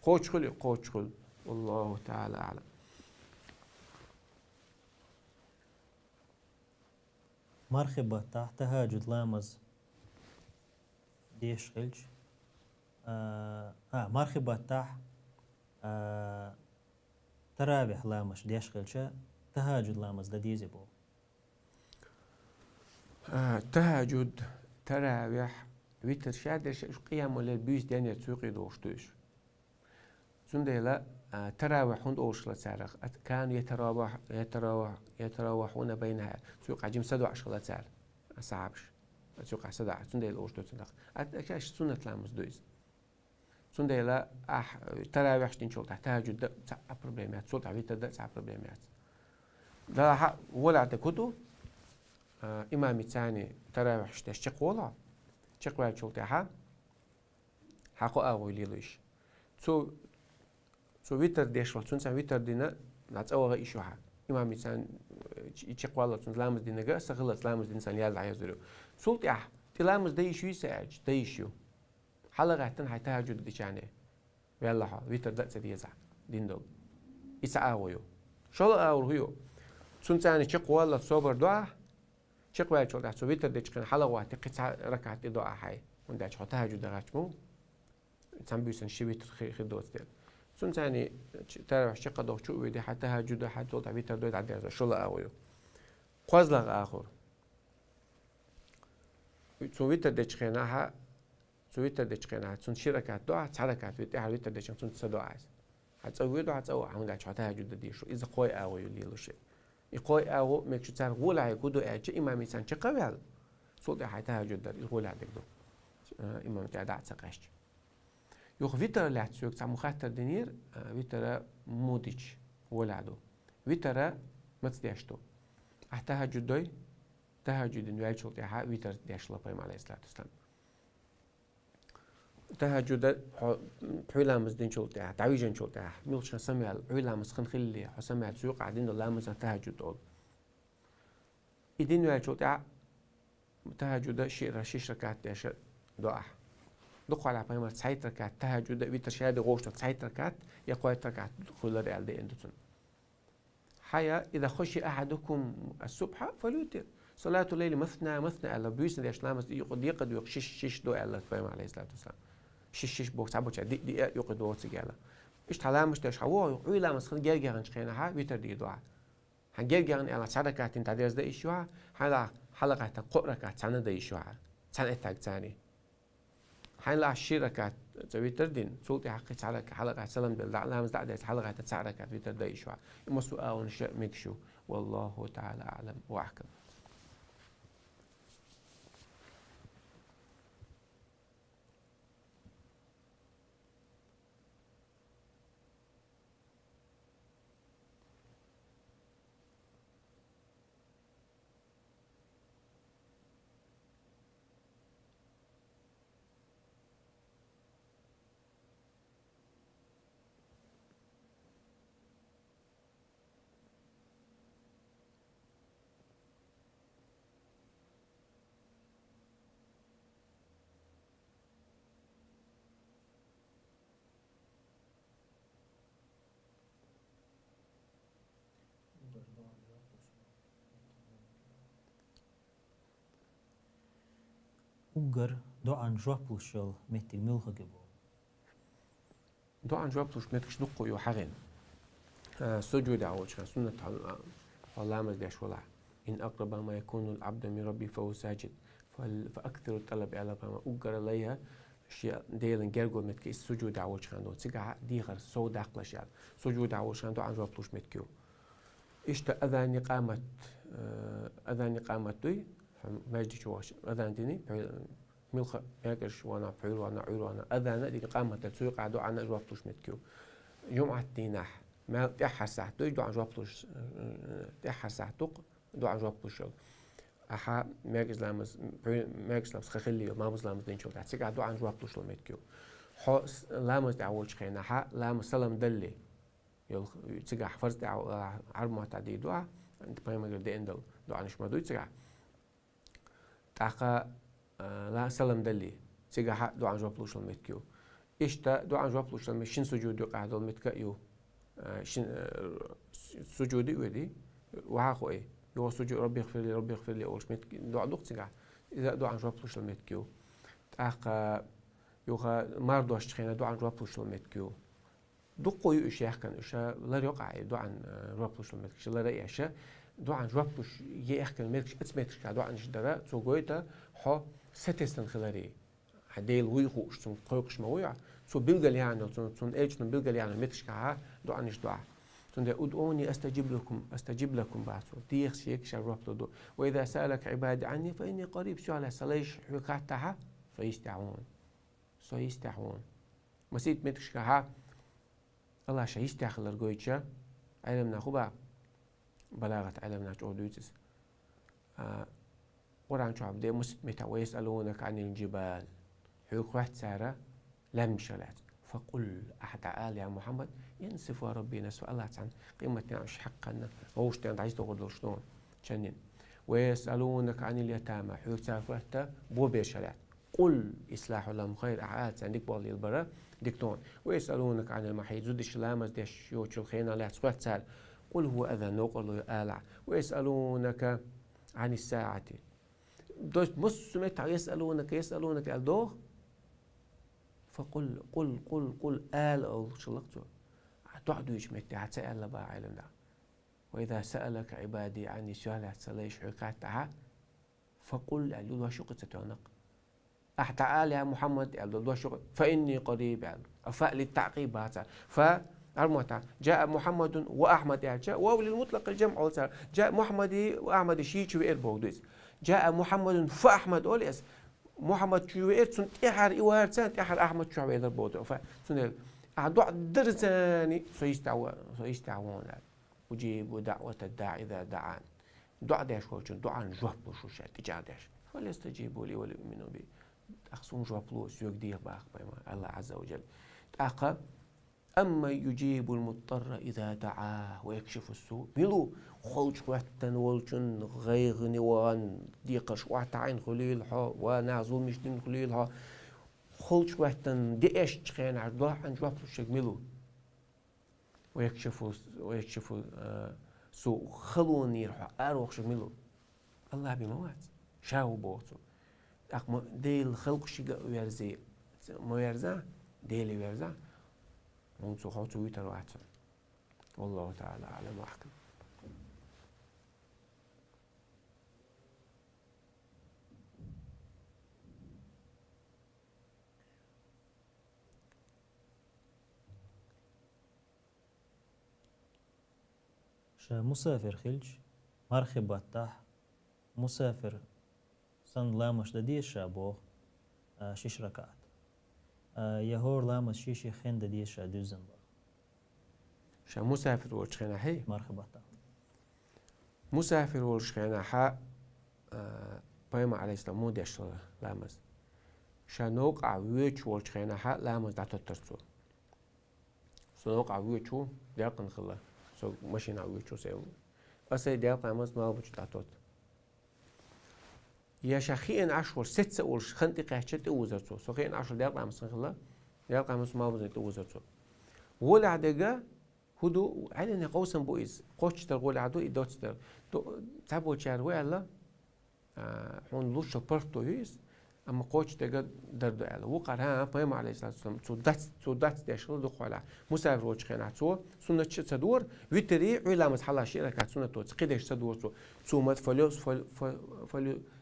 خوشخل والله تعالى أعلم. مرحبا تحت تهاجد لامز ديش خلج مرحبا تحت ترابح لامش ديش خلشة تهاجد لامز دديزي بو تهاجد ترابح ويتر شادر قيام ولا البيس دانية تسوقي دوشتوش سندلا تراوح هند أوشلا سارق كانوا يتراوحون بينها سوق عجيم سدوا عشرة سار صعبش سوق سدوا سندلا أوش دوت سندق أكاش سنة لامز دويز سندلا تراوح شتين شغل تهاجد سع بروبليمات صوت عبيت ده سع بروبليمات ده ولا عتكتو إمامي ثاني تراوح شتشق ولا شق ولا شغل تها حقو أغوي ليش سو ويتر ديش وقت سنسان ويتر دينا نتأوغ إيشوها إمام إنسان يشق والله سنس لامز دينا جا سخلت لامز إنسان يال عيزرو سولت تلامز ده يشوي ساعج ده يشوي حلقة تن حتهاجد ديشانه والله ويتر ده سديزع دين دول إسعاويو شو أورويو سنسان يشق والله صبر دعاء شق والله شو ده سو ويتر ديش كان حلقة واحد قطع ركعت دعاء حي ونداش حتهاجد دعاء إنسان بيسن شي ويتر خدوت ديل سنتاني تعرف شقة دوغ شو ويدي حتى هاجودة حتى توضع بيتر دويد عدي شو لا أويو قوزلغ آخر سويتر ديش خيناها سويتر ديش خيناها سن شركات دوع تحركات ويتي حال ويتر ديش سن تسدو عايز هتسوي دو هتسوي عمود عش حتى هاجودة دي شو إذا قوي أويو ليلو شيء يقوي أو ميكشو تعرف ولا يقودو أجي إمام إنسان شقة ويال صوتي حتى هاجودة يقول عندك دو إمام تعداد سقاش يوخ فيتر اللي هتسوق تاع مخاطر دينير فيتر موديتش ولادو فيتر ما تديشتو احتهاجد دوي تهاجد نوال شو تاعها فيتر ديش الله بيم عليه الصلاة والسلام تهاجد حولا مزدين شو تاعها تعويجن شو تاعها ميلش نسمي حولا مسخن خلي حسمي تسوق قاعدين الله مز تهاجد أول إدين نوال شو تاع تهاجد شيء رشيش ركعت ديش دعاء دقوا على بيمر تسعيد ركعت تهجد ويتر شهادة غوشت تسعيد ركعت يقوي ركعت دخول الريال دي اندتون حيا إذا خشي أحدكم الصبح فليوتر صلاة الليل مثنى على بيوسن ديش لامس يقد ويقشش دو على بيمر عليه الصلاة والسلام شش بوك تعبوا دي يقد واتسج على إيش تعلمش ديش حوا يقول لامس خن جرجعن شخينها ويتر دي دعاء هنجرجعن على سعدكات انت عديز ده إيشوها حلا حلقة تقرأ سنة ده إيشوها سنة تاج ثاني حين لا الشركات تبي تردين صوتي حقي تعلق حلقة سلام بالعلامة زعدت حلقة تسعرك في تردي شو مسؤول ونشأ مكشو والله تعالى أعلم وأحكم. Ugar do an joplushel met die milgebo. Do an joplush met kshduqo yo hagen. سجود أول شيء سنة الله مزدش ولا إن أقرب ما يكون العبد من ربي فهو ساجد فأكثر الطلب على ما أقر ليها شيء ديلن جرجول متك السجود أول شيء عنده تيجا ديغر سود عقل شيء سجود أول شيء عنده عن جوابلوش متكيو إيش أذان قامت دوي مجد شواش أذان ديني ملخ ياكش وانا فعل وانا عير وانا أذان دي قامت تسوق عدو عن جوابلوش متكيو جمعة ديناح ما تأحر ساعتو يدو عن جوابلوش تأحر ساعتو دو عن جوابلوش أحا ماجز لامز خخلي ما لامز دين شو تحسيك عدو عن جوابلوش لميتكيو حو لامز تعول شخينا حا لامز سلام دلي يل تيجا فرز دعو عرمة تعدي دعاء أنت بيما قد إندل دعاء نش ما دوي تيجا تاقا لا سلام دلي تيجا دعاء جواب لوش المتكيو إشتا دعاء جواب لوش المشين سجود يقع دل متكيو شين سجودي ودي وعاقو إيه يو سجود ربي اغفر لي ربي اغفر لي أولش متك دعاء دوق تيجا إذا دعاء جواب لوش المتكيو تاقا يوغا ماردوش تخينا دعاء جواب لوش المتكيو دقو يوش يحكن إشا لا يقع دعاء جواب لوش المتكيش لا رأي إشا دعاء جواب لوش يحكن المتكيش أتمتكش دعاء نشدرا تسوغويتا حو ستسن خلاري عديل ويخوش تون قويقش مويع تو بلغل يعني تون ايجن بلغل يعني متكش كها دعاء نش دعاء تون ده ادعوني استجيب لكم بعثوا ديخ شيك شرب دو واذا سالك عبادي عني فاني قريب شو على سلايش حكاتها فيستحون مسيت متكش كها الله شيء يستحل الرجويتشا علمنا خبا بلاغة علمنا جوديتس قرآن شو عبدي مستمتع ويسألونك عن الجبال حيوك واحد سارة لم شلات فقل أحد آل يا محمد ينسف ربي نسف الله عن قيمة نعش حقنا هوش تانت عايز تقول شلون شنين ويسألونك عن اليتامى حيوك سافرت بو بيشلات قل إصلاح لهم خير أعاد عندك بالي البراء دكتون ويسألونك عن المحيط زود الشلامة ديش يوتشو الخينا لا تصبح سال قل هو أذى نقول آلع ويسألونك عن الساعة دوش بص متى يسألونك الدوغ فقل قل آل أو شلقتو تعدو يشمتي هتسأل بقى علم ده وإذا سألك عبادي عني سؤال هتسأليش حكاتها فقل ألو شو قصة أحد آل يا محمد ألو شو فإني قريب أفاء للتعقيب هذا فأرموتا جاء محمد وأحمد جاء واو للمطلق الجمع جاء محمد وأحمد شيء بيربوديس جاء محمد فأحمد أوليس محمد شوير سن تحر إيوار سن تحر أحمد شوير بودو فسنل أدعو درساني سيستعوون أجيب دعوة الداعي إذا دعان دعاء داش وجن دعاء جواب شو شيء تجار داش فليستجيبوا لي وليؤمنوا بي أخصون جواب لو سيوك دير باخ الله عز وجل تأخذ أما يجيب المضطر إذا دعاه ويكشف السوء ميلو خلش وقتن ولشن غيغني وان ديقش وعتعين خليلها ونعزول مشتين خليلها خلش وقتن ديش تخين عدوح عن جواب الشيء ميلو ويكشف السوء خلون يرحى أروح شيء ميلو الله بموات شاو بوتو أقم ديل خلق شيء ويرزي ما يرزع ديل يرزع منذ خاطر ويتروعت والله تعالى أعلم وأحكم مسافر خلج مرخب بطاح مسافر سن لامش دديش شابوه شش ركعات يهور لامش شيشي خين دديش دوزن شا مسافر وشخينا حي مرخب بطاح مسافر وشخينا حا بيما عليه السلام مو ديش لامز شا نوقع ويش وشخينا حا لامز دعتو ترسو سنوقع ويشو ديقن خلا سو ماشينا ويشو سيوم أسي ديق لامز ما بوش دعتوت يا شخين عشر ست سؤول خنتي قاعدة وزرتو سو خين عشر ديق لامز خلا ديق لامز ما بوش وزرتو ولا عدقة هدو علينا قوسم بويز قوش تقول عدو إدوتستر تابو تشار ويلا هون لوش البرتو يس أما قوش تقدر دردو على وقرها بيما عليه الصلاة والسلام تودات داشل دخولا مسافر وش خينا تو سنة تدور ويتري علامة حلا شيرك سنة تو قديش تدور تو مت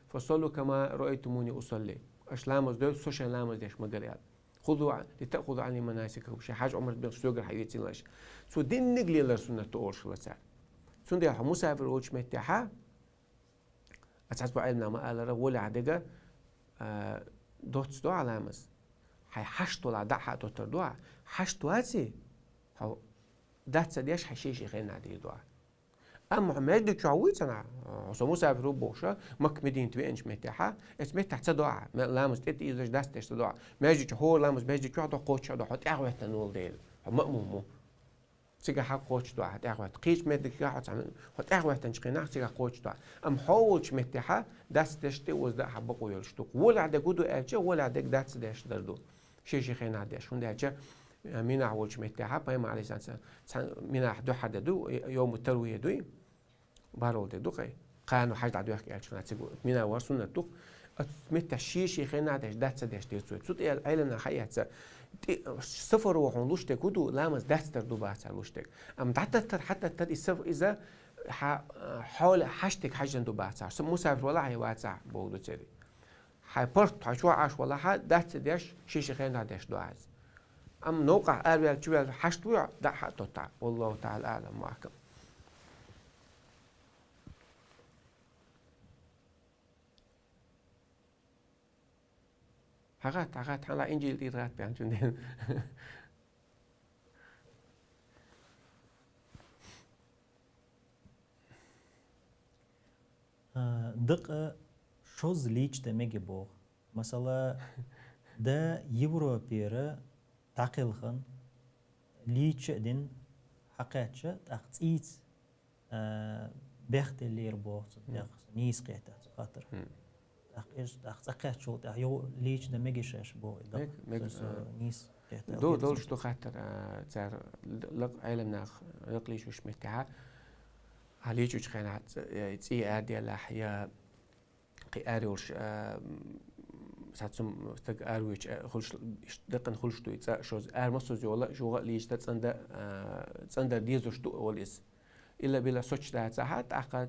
فصلوا كما رأيتموني أصلي أشلامز دول سوشيال لامز داش مقريال خذوا لتأخذوا عني مناسككم شيء حاجة عمر بين سوقر حياتي لاش سو دين نقلي لسنة تورش لسان سنة يا مسافر وش متاحة أساس بعلمنا ما قال ولا عدقة دوتس دو علامز هاي حشتو لا دعها دوتر دوا حشتو هاتي هو دات سديش حشيشي خينا عدي دوا أما مجد شعويت أنا عصو مسافر وبوشة مك مدينة بينش متاحة اسمتاح تدوا لامز تدي إذا داستش تدوا مجد هو لامز مجد شعو دو قوتش دو حط أغوة تنول ديل مأمومو تيجا حق قوتش دوا حتى أخوات قيش مدك يا حتى عمل حتى أخوات تنشقينا تيجا قوتش دوا أم حولش متها داس دشتي وزدا حبق ويلشتوك ولا عدا قدو ألشة ولا عدا داس دش دردو شيء خينا عداش هون ألشة مين حولش متها بايم على سان مين أحدو حدا دو يوم التروية دوي بارول دو قي قانو حاجة عدو يحكي ألشة ناتسيقو مين ورسونا دوك متى شيء خينا عداش داس دش ديرتوي صوت علمنا حياة صفر وحون لوشتك كودو لامس دستر دو بحث لوشتك أم حتى تدي صفر إذا حول حشتك حاجة دو بحث مسافر ولا هي واسع بودو تري هاي برت هاي شو عاش ولا ها دست ديش شيش خينا ديش دو عايز أم نوقع أربع شوية حشتوع ده حتى تع والله تعالى أعلم معكم هغات هلا إنجيل دي رات بيان جندين دقة شوز ليش تمجي بو مثلا دا يوروبيرا تعقل خن ليش دين حقيقة تأخذيت بيخت اللي يربو نيس قيتا خاطر تأخذ شو يو ليش ده مجي شاش بو نيس قيتا دول شو خاطر تار لق علمنا لق ليش وش متها عليش وش خنات تي أدي الأحياء قاريوش ساتسم استق أرويش خلش دقن خلش تو يتسا شوز مصوز ولا شو ليش تصندر ديزوش تو وليس إلا بلا سوتش ده ساعات أخذ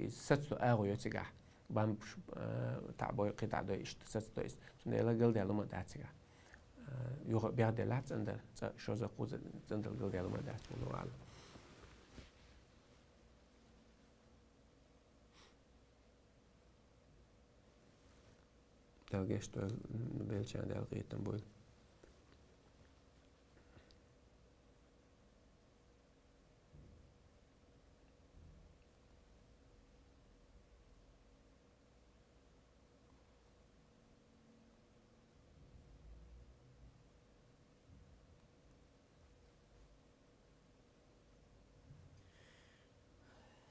ستو أروي يتسجع بام تعبوا قطع ده ستو إس سنة إلا قل ده لما ده تسجع يوغ بيعد لا تصندر شوز قوز تصندر قل ده لما ده والله أعلم ده جيش تو بيلش عند الغيت تنبول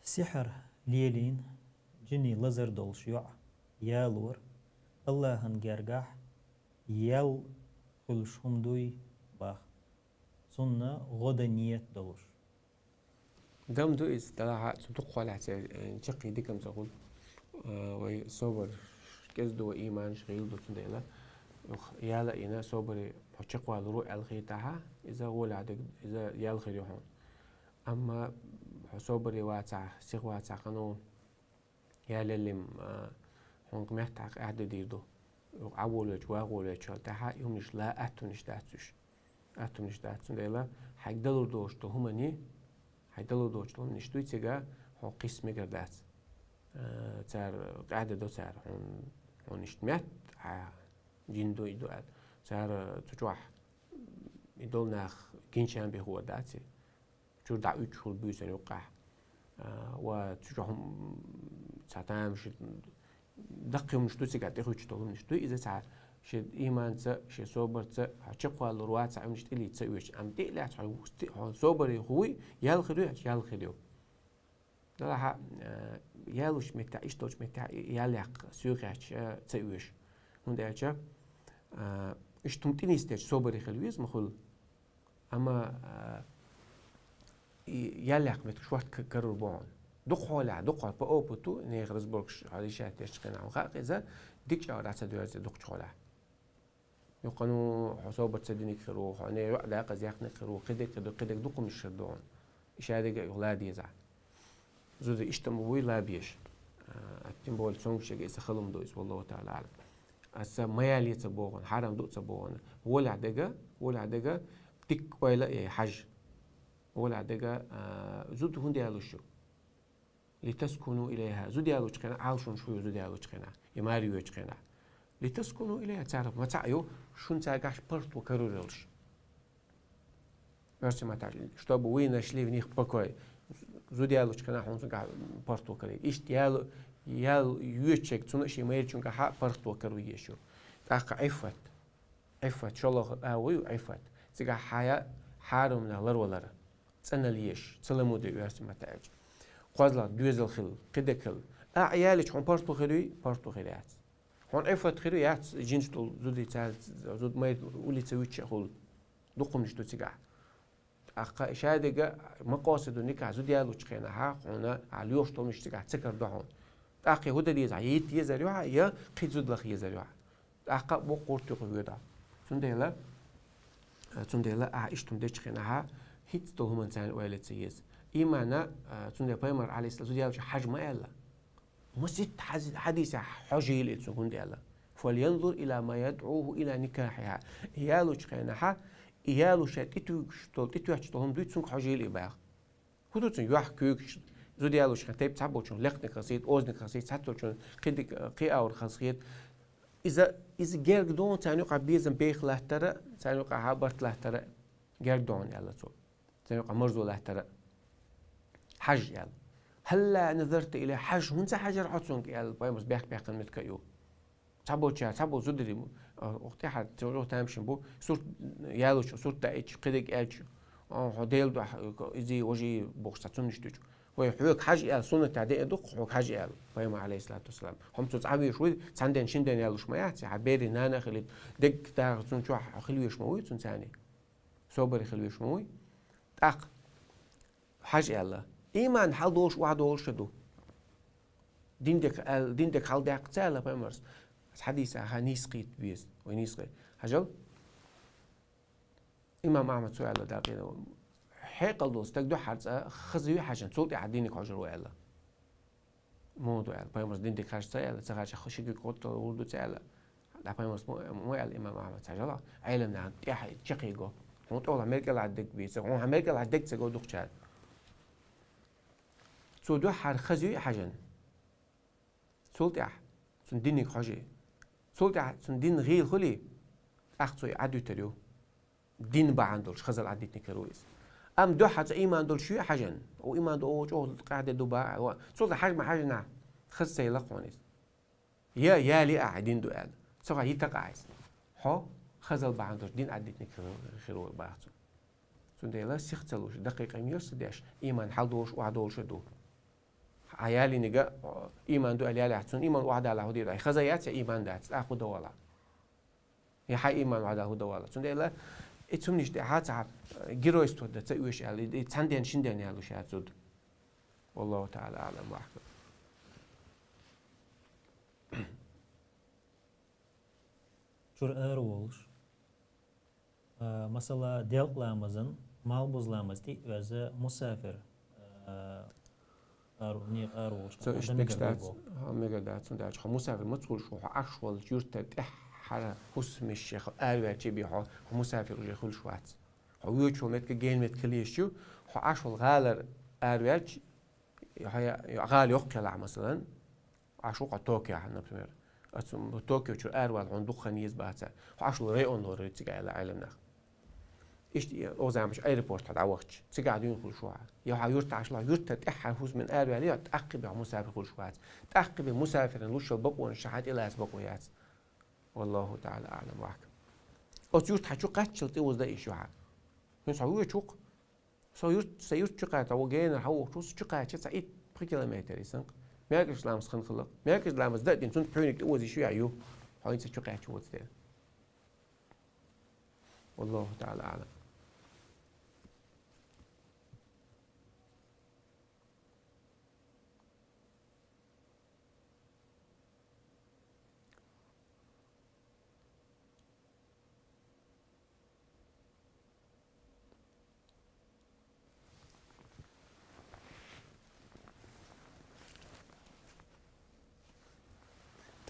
سحر ليلين جني لزر دولشيوع يالور الله هنجرجح يال كلش همدوي باخ صنّا غدا نية دولش دم دو إز تلاها صدق ولا حتى نشقي ديكم تقول وي صبر كزدو إيمان شغيل دو تنديلا يالا إنا صبر حشق والروح الخيتها إذا غول عدك إذا يالخير يحون أما صبر واتع سيغ واتع قانون يالا اللي هونك محتاج أحد ديردو عولج واغولج تها يومش لا أتونش داتش أتونش داتش تنديلا حق دلو دوش تو همني هيدلو دوش تو نشتوي تيجا هو قسم جردات تار قاعدة دو تار هون نشتمت جندو يدوال تار تجوح يدول ناخ كينشان بهو داتي شو دعوة شو البيوت يوقع وتجوهم ساعتين مش دقيقة مش توسي قاعد تخرج تقول مش توي إذا ساعة شد إيمان تس شد صبر تس حشقوا الروات ساعة مش تقلي تسويش أم تقلع صبر يخوي يالخيرو يالخيرو لا ها يالوش متى إشتوش متى يالق سوقش تسويش هون ده إيش تمتني استش صبر يخلويز مخل أما يالق متشوات كرر بون دقوا بأو بتو نيغرز بركش على شيء تشقين عن خاق إذا ديك على سدوات دق شغله يقولوا حساب تسدني كرو حنا وعدا قزيقنا كرو قدك دق مش شدون إيش هذا يولاد يزع زود إشتموي لا بيش أتيم بول سونغ شيء يسخلهم دويس والله تعالى أعلم أسا ما يالي تبوغن حرام دو تبوغن ولا عدقة تك ولا حج ولا عدقة زود هندي على الشو لتسكنوا إليها زودي على وجهنا عاوشون شوي زودي على وجهنا يماريو وجهنا لتسكنوا إليها تعرف ما تعيو شون تاجعش برت وكرولش بس ما تعرف شو وين أشلي بنيخ بكوي زودي على وجهنا حون تاجع برت وكري إيش يال يوتشك تون شيء ما يرجون كح برت وكروي يشو تاق عفت شو الله أوي عفت تاجع حياة حارم من الله ولا تسنليش سلمود يواسم متاج قازلا دوزل خل قدكل عيالك هم بارتو خيري بارتو خيرات هون افت خيريات جينش تول زودي تال زود ما ولي تسويتش خول دقم نشتو تيجا أقا شادقة مقاصد النكاح زود يالو تخينا ها هنا عليوش تول نشتو تسكر دهون أقي هو دليل عيت يزريوها يا قيد زود لخ يزريوها أقا بو قرتو قيودا تندلا عايش تمدش خينا ها هيت تول هم إنسان ويلت سيز إيمانا تندلا بيمر عليه السلام زود يالو حجم إلا مسجد حديث حجي لتسكون ديالا فلينظر إلى ما يدعوه إلى نكاحها إيالو تخينها إيالو شتيتو شتولتيتو يحتهم دوت سنك حجي لإباغ هدوت سن يوح كيوك زود يالو شخن تيب تعبو شون لقنك خاصيت أوزنك خاصيت ساتو شون قي أور خاصيت إذا جيرك دون تانيوقع بيزن بيخ لهترى تانيوقع هابرت لهترى جيرك دون يالا تو تانيوقع مرزو لهترى حج يالا هلا نظرت إلى حج هنسا حجر عطسونك يالا بايمس بيخ متكيو تعبو زودري وقتها حد تروح تامشين بو صورت يالوش صورت دايتش قدك ألش هديل ده إزي وجي بوش تاتونش تيجو هو حوك حاجة يال سنة تعدي أدق حوك حاجة يال بايما عليه الصلاة والسلام هم تزعبي شوي تسندن شندن يالوش ما يعطي عبيري نانا خليت دق تاع سن شو خلويش موي سن ثاني صبري خلويش موي تاق حاجة يلا إيمان حلدوش وعدوش شدو ديندك حال داق تالا بايمرس حديث هنيسقيت بيز ونيسقي هجل إمام أحمد سؤال داقينا حيق الدوس تقدو حرز خزوي حاجة صوتي عدينك حجر ويلا موضوع يلا بايمرس ديندك حاجة تالا تغاش خشيك قط وردو تالا لا بايمرس مو يلا إمام أحمد سجلا علم نعم تيح تشقيقو هو تقول أمريكا العدك بيز هو أمريكا العدك تقول دوق شال صوتو حر خزوي حاجة صوتي سن دينك حاجة صوتي سن دين غير خلي أخذ عدو تريو دين بعندولش خزل عديتني كرويس أم دو حتى إيمان دول شو حاجن أو إيمان دول جو قاعدة دبا صوت حاجة ما حاجة نعم خز سيلقونيس يا لي قاعدين دو قال سواء يتقعيس حو خزل بعندولش دين عديتني كروي بعثو سنديلا سيختلوش دقيقة ميرس داش إيمان حلدوش وعدولش دو عيالي نجا إيمان دو عيالي حتون إيمان وعد على هدي راي خزيات إيمان دات أخو دولا هي حي إيمان وعد على دولا سنديلا اتسم نيش هات جيرويس تود تسويش على تندين شندين يالو شات زود والله تعالى أعلم وأحكم شور أروولش مثلا ديال لامزن مال بوز لامزتي وزا مسافر نيق أروولش إيش نكستات ميجادات سنداج خو مسافر متقول شو أشول جورت حرا حسم الشيخ أروع تبي هو مسافر وجه كل شوات هو يوتشو متك جين متكليشيو هو أشول غالر أروع هي غالي يقلع مثلا عشوق طوكيو حنا بسمير طوكيو شو أروع عندو خنيز بعثة هو أشول ريون هو ريتك على عالمنا إيش أوزع مش أيربورت هذا وقت تقعدين كل شوات يا يورت عشلا يورت تحفز من أروع ليه تأقب مسافر كل شوات تأقب مسافر نلوش البقوة الشحات إلى أسبقويات والله تعالى أعلم وأحكم أصيرت حشوق قتشل تيوز ده إيش واحد بس هو يشوق سيرت شقة أو جينا هو شو شقة تسعيد بكيلومتر يسنق ما يكش لامس خلق ما يكش لامس ده دين سنت حينك تيوز إيش يعيو هاي شقة تيوز ده والله تعالى أعلم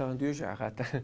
طبعا ديوش أخذت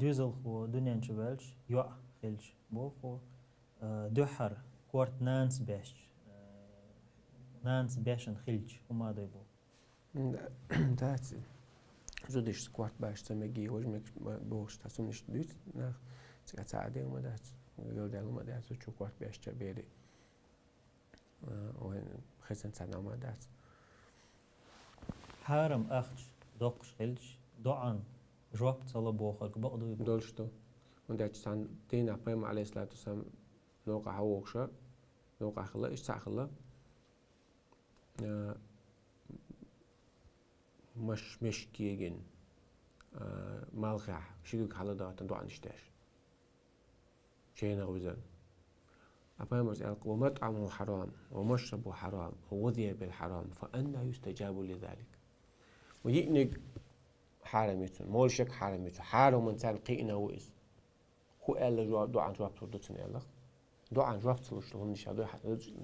دوزل خو دنيا نشبالش يوع خلش بو خو دوحر كورت نانس باش نانس باشن خلش وما دو بو داتس زودش كوارت باش تمجي وجمك بوش تاسونش دوت نخ تيجي تعادي وما دات يقول ده وما دات وشو كوارت باش تبيري وين خزن سنة وما دات حارم أخش دوقش خلش دوعن جواب تصل بوخك بقدو يبو دول شتو وندات سان دينا بيم عليه الصلاة والسلام نوقع هوكشة نوقع خلا إيش تعخلا مش كيجن مالخع شيء حلا دات ندو عنشتاش شيء نغوزن أبا مسألة ومطعمه حرام ومشربه حرام ووذي بالحرام فأنا يستجاب لذلك ويئنق حارميتون مول شك حارميتون حارم إنسان قينا وإس هو قال جواب دو عن جواب تردتن يلا دو عن جواب تلوش لهم نشا دو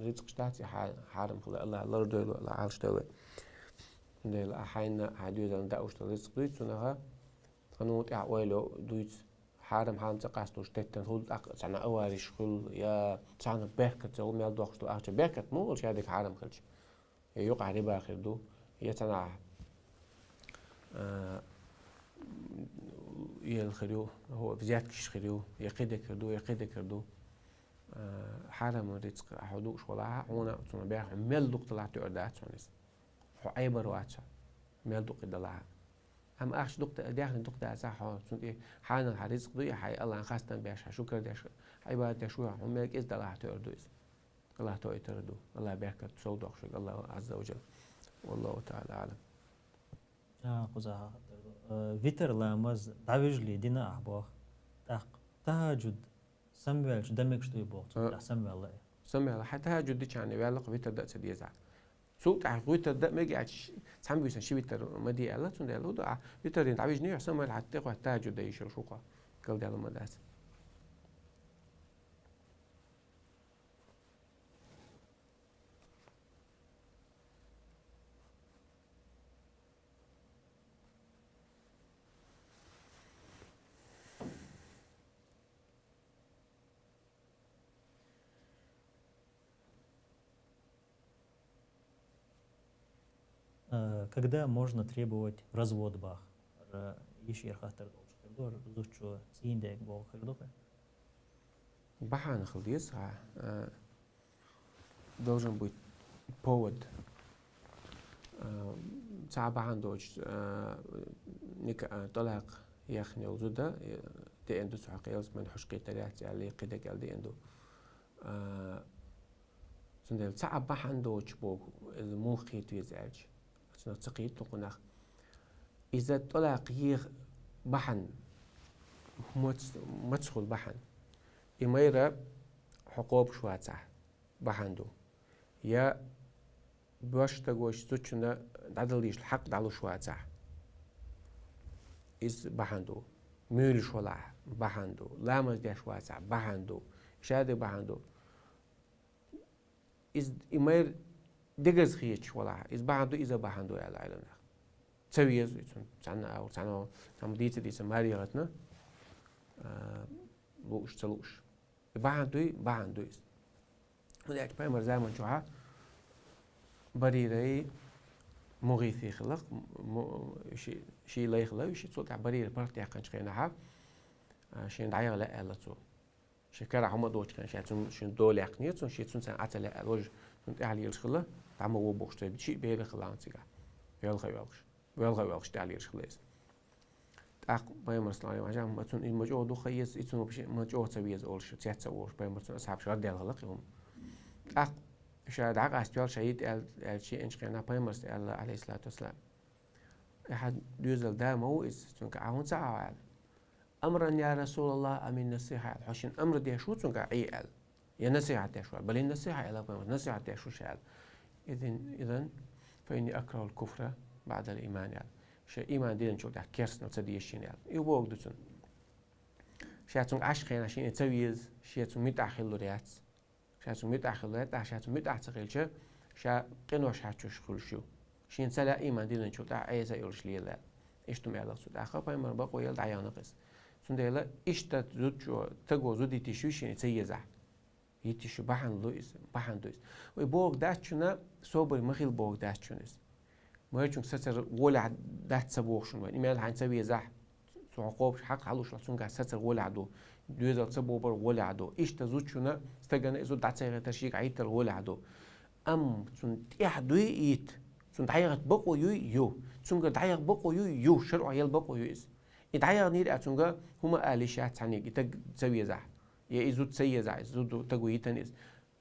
رزق شتاتي حارم خلا الله ردو الله عالش دوي ديل أحيانا حديو دان داوش رزق دويت سنها خنوت أعوالو دويت حارم حارم تقاستوش تتن هول سنة أوارش خل يا سنة بيركت زول ميال دوخش تو أخش بيركت مو قلش هذيك حارم خلش يوقع ربا آخر دو هي سنة يلخدو هو بزيادة كش خدو يقيدك كردو حارم رزق أحدوش ولا هنا سنة بيرك ميل دوق طلعت أردات سنس هو عيبر واتسا ميل دوق دلها هم أخش دكتور داخل دكتور أساحه سنت إيه حانا الحريص قضية حي الله خاصة بيش شكر داش عبادة شو هم ملك إز دلها تردوس الله توي تردو الله بيركت صوت أخشك الله عز وجل والله تعالى أعلم. قزاها فيتر لامز دعوجلي دينا أحباخ تهاجد سمبلش دمك شتوي بوق سمبل الله سمبل حتى هاجد دي كان يبلغ فيتر دأس ديزع سوق تعقويت الدق ما جاش سام بيسن شي بيتر ما دي الله تون دلو دع بيتر دين عبيج نيو سما حتى قوا تاج دي شوقا قال دلو ما داس Когда можно требовать развод бах? Еще хатер должен зучу синдек бол хердока. بحان خليص должен быть повод صعب عندوش نك طلاق يخني وزودا دي عنده سحقيوس من حشقي تلاتي على قيدك على دي عنده سندل صعب عندوش بو الموخي تيزعج تقيت تقناخ إذا طلاق يخ بحن مدخل بحن إميرة حقوق شواتع بحندو يا باش تقوش تشنا دادليش الحق دالو شواتع إز بحندو ميل شولع بحندو لامز دي شواتع بحندو شادي بحندو إز إمير دقز خيط شولع إز بحندو إذا بحندو يا العالم تسويز تعنا أو تعنا تعم ديت ماريغتنا لوش تلوش بعندو إز ولكن بأمر زمان شوها بريري مغيثي خلق شيء لا يخلق شيء تصل بريري برتي عقنش خينها شين دعيا لا ألا تو شكرا هم دوش كان شين دول يقنية تون شيء تون سان عتلا الوج تون تعلي الخلا تعمل وبوش شيء بيري خلا أنتيجا يلغي تعلي الخلا أق بأمر سلام عشان ما تون المجوع دو خيس يتون بشيء مجوع تبيز أولش تياتسوور بأمر تون أصحاب شغال ديال خلق يوم أق شاهد عق أستوال شهيد الشيء إنش قينا بيمرس عليه الصلاة والسلام أحد يوزل دا موئز تونك عون ساعة أمرا يا رسول الله أمين نصيحة الحشين أمر دي شو تونك عيال يا نصيحة تشوال بل النصيحة إلى بيمرس نصيحة تشو شال إذن فإني أكره الكفر بعد الإيمان يعني شيء إيمان دين شو ده كيرس نتصدي الشين يعني يبوق دوتون شيء تونك عشقين عشان يتسويز شيء تونك متأخر لوريات شاتو متأخر لا شاتو متأخر قيلش شا قنوش حاتوش خلشوا شين سلا إيمان دين شو تاع أي زي يرش لي لا إيش تم يلا سود آخر باي مر بقوا يلا دعيا نقص سنديلا إشتا زوجو تجو زودي تشوشين تيزع يتشو بحن لويس بحن دويس ويبوغ داتشنا صوبر مخيل بوغ داتشونس ما يجون ستر ولا دات سبوغ شنو إيميل هان سوي زح عقوب حق حلوش لسون قاعد ستر ولا عدو دويزر سبوبر ولا عدو إشتا زوجنا استجنا إذا دات سيغ تشيك عيتر ولا عدو سن تيحدوي إيت سن دعيغت بقو يو سن دعيغ بقو يو شرع يل بقو يس يدعيغ نير أتونغا هما آليشات عنيك يتج سوي زح يا إذا تسوي زح إذا تجوي تنيس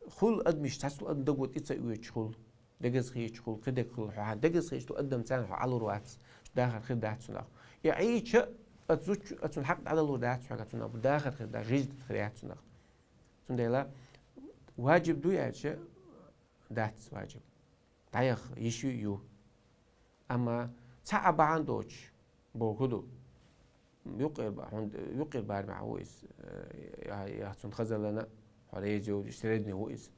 خل أدمش تحصل أدم دقوت إتسوي خل دقز خيش خل قدك خل حد دقز خيش تقدم سنة على روات داخل خدات سنة يعيش أتزوج أتون حق على الودات حاجة سنة داخل خدات جيد خدات سنة سنديلا واجب دوي أشياء دات واجب دايخ يشو يو أما صعب عندوش بوكدو يقر بار مع ويس يحسن خزل لنا حريجو يشتريدني ويس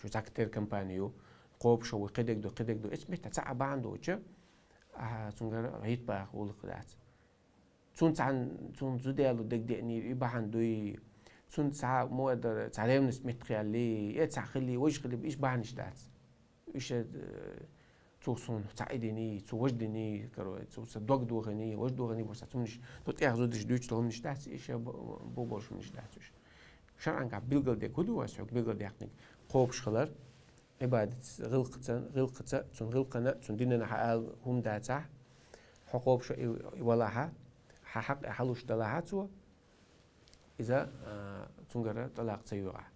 شو ساكتير كمبانيو قوب شو قدك دو اسمه تصعب عندوش سنجر عيد باخ ولقدات تون زوديالو دقني يبحن دوي تون ساعة مو قدر تعلم نسمت خيالي يتسخلي وش خلي بإيش بعنش دات إيش توصون تعيدني توجدني كرو تصدق دوغني وش دوغني بس تمنش تطيح زودش دوش لهم مش دات إيش بوبرش مش داتش شرعاً قاعد بيلقل ده كله واسعك بيلقل ده يعني قوبش خلر عبادة غلقة تون غلقنا تون ديننا حقال هم داتا حقوب شو ولاها حق حلوش دلاهاتوا إذا تنقرأ طلاق سيوعة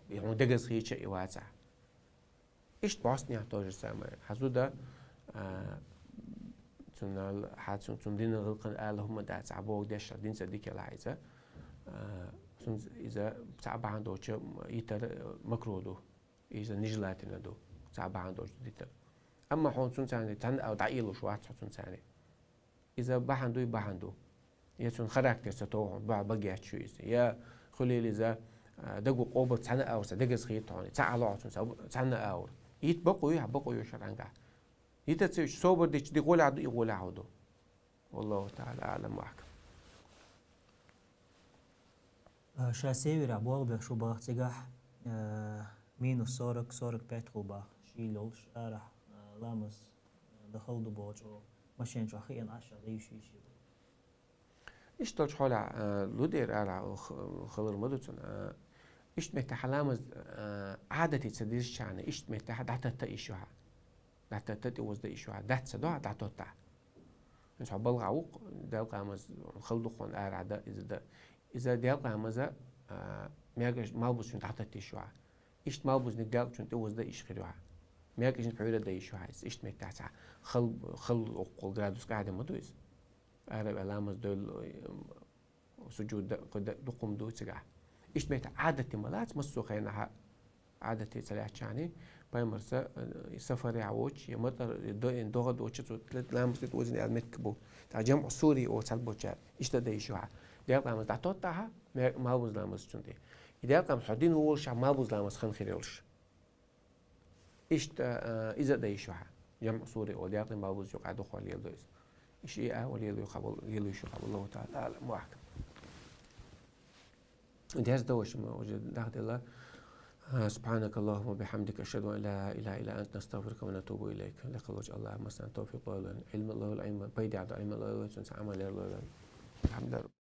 يعني دقز خيشة إيواتع إيش بعصني احتاج سامر حزودا تنال حاتون تندين غلقن هم دات عبوك داش دين صديق العايزة إذا صعب عنده شيء يتر مكرودو إذا نجلاتنا دو صعب عنده ديتر أما حون ثاني تن أو دعيلو شو واحد ثاني إذا بحندو يسون خراكتر ستوعن بقيت شو يا خليل إذا دقوا قوبة سنة أو سدقز خيطاني تعالوا سنة أو يتبقوا يشرعن قاع يتسوي صوبر دي يقول عدو يقول عدو والله تعالى أعلم وأحكم شاسيوي رعبوال بشو باخ تجاح مينو صورك بيتخو باخ شيلوش أرح لامس دخل دبوجو ماشين شو أخيرا عشرة ليش إيش حول لودير على خلر مدتون إيش متحلامز عادتي تسديش شانه إيش متح دعتة إيشوها دعتة وزد إيشوها دعت سدوها دعتة تع إيش عبالغ عوق دلقا مز خلدقون عدا إذا دلقا مزا مياجش مالبوس من دعتة إيشوها إيش مالبوس نقدر شون توزد إيش خيروها مياجش نفعله ده إيشوها إيش متح خل أقول جرادوس قاعدة مدويس أعرف علامة دول سجود قد دقم دو تجاه إيش بيت عادة ملات مسو خينها عادة سلاح يعني بايمرسا سفر يعوج يمطر دوغ دوتش تلت لامس تتوزن على متكبو تاع جمع سوري أو سلبو جاب إيش ده يشوها ده قام تعطوتها ما بوز لامس جندي إذا قام حدين هو شع ما بوز لامس خن خيرولش إيش إذا ده يشوها جمع سوري أو ده قام ما بوز يقعدوا خالي يلدويس شيء وليلو يقبل الله تعالى أعلم وأحكم. انتهاز دوش ما وجد داخل الله سبحانك اللهم وبحمدك أشهد أن لا إله إلا أنت نستغفرك ونتوب إليك لقد وجه الله مثلا توفيق الله علم الله العلم بيد علم الله وسنس عمل الله الحمد لله.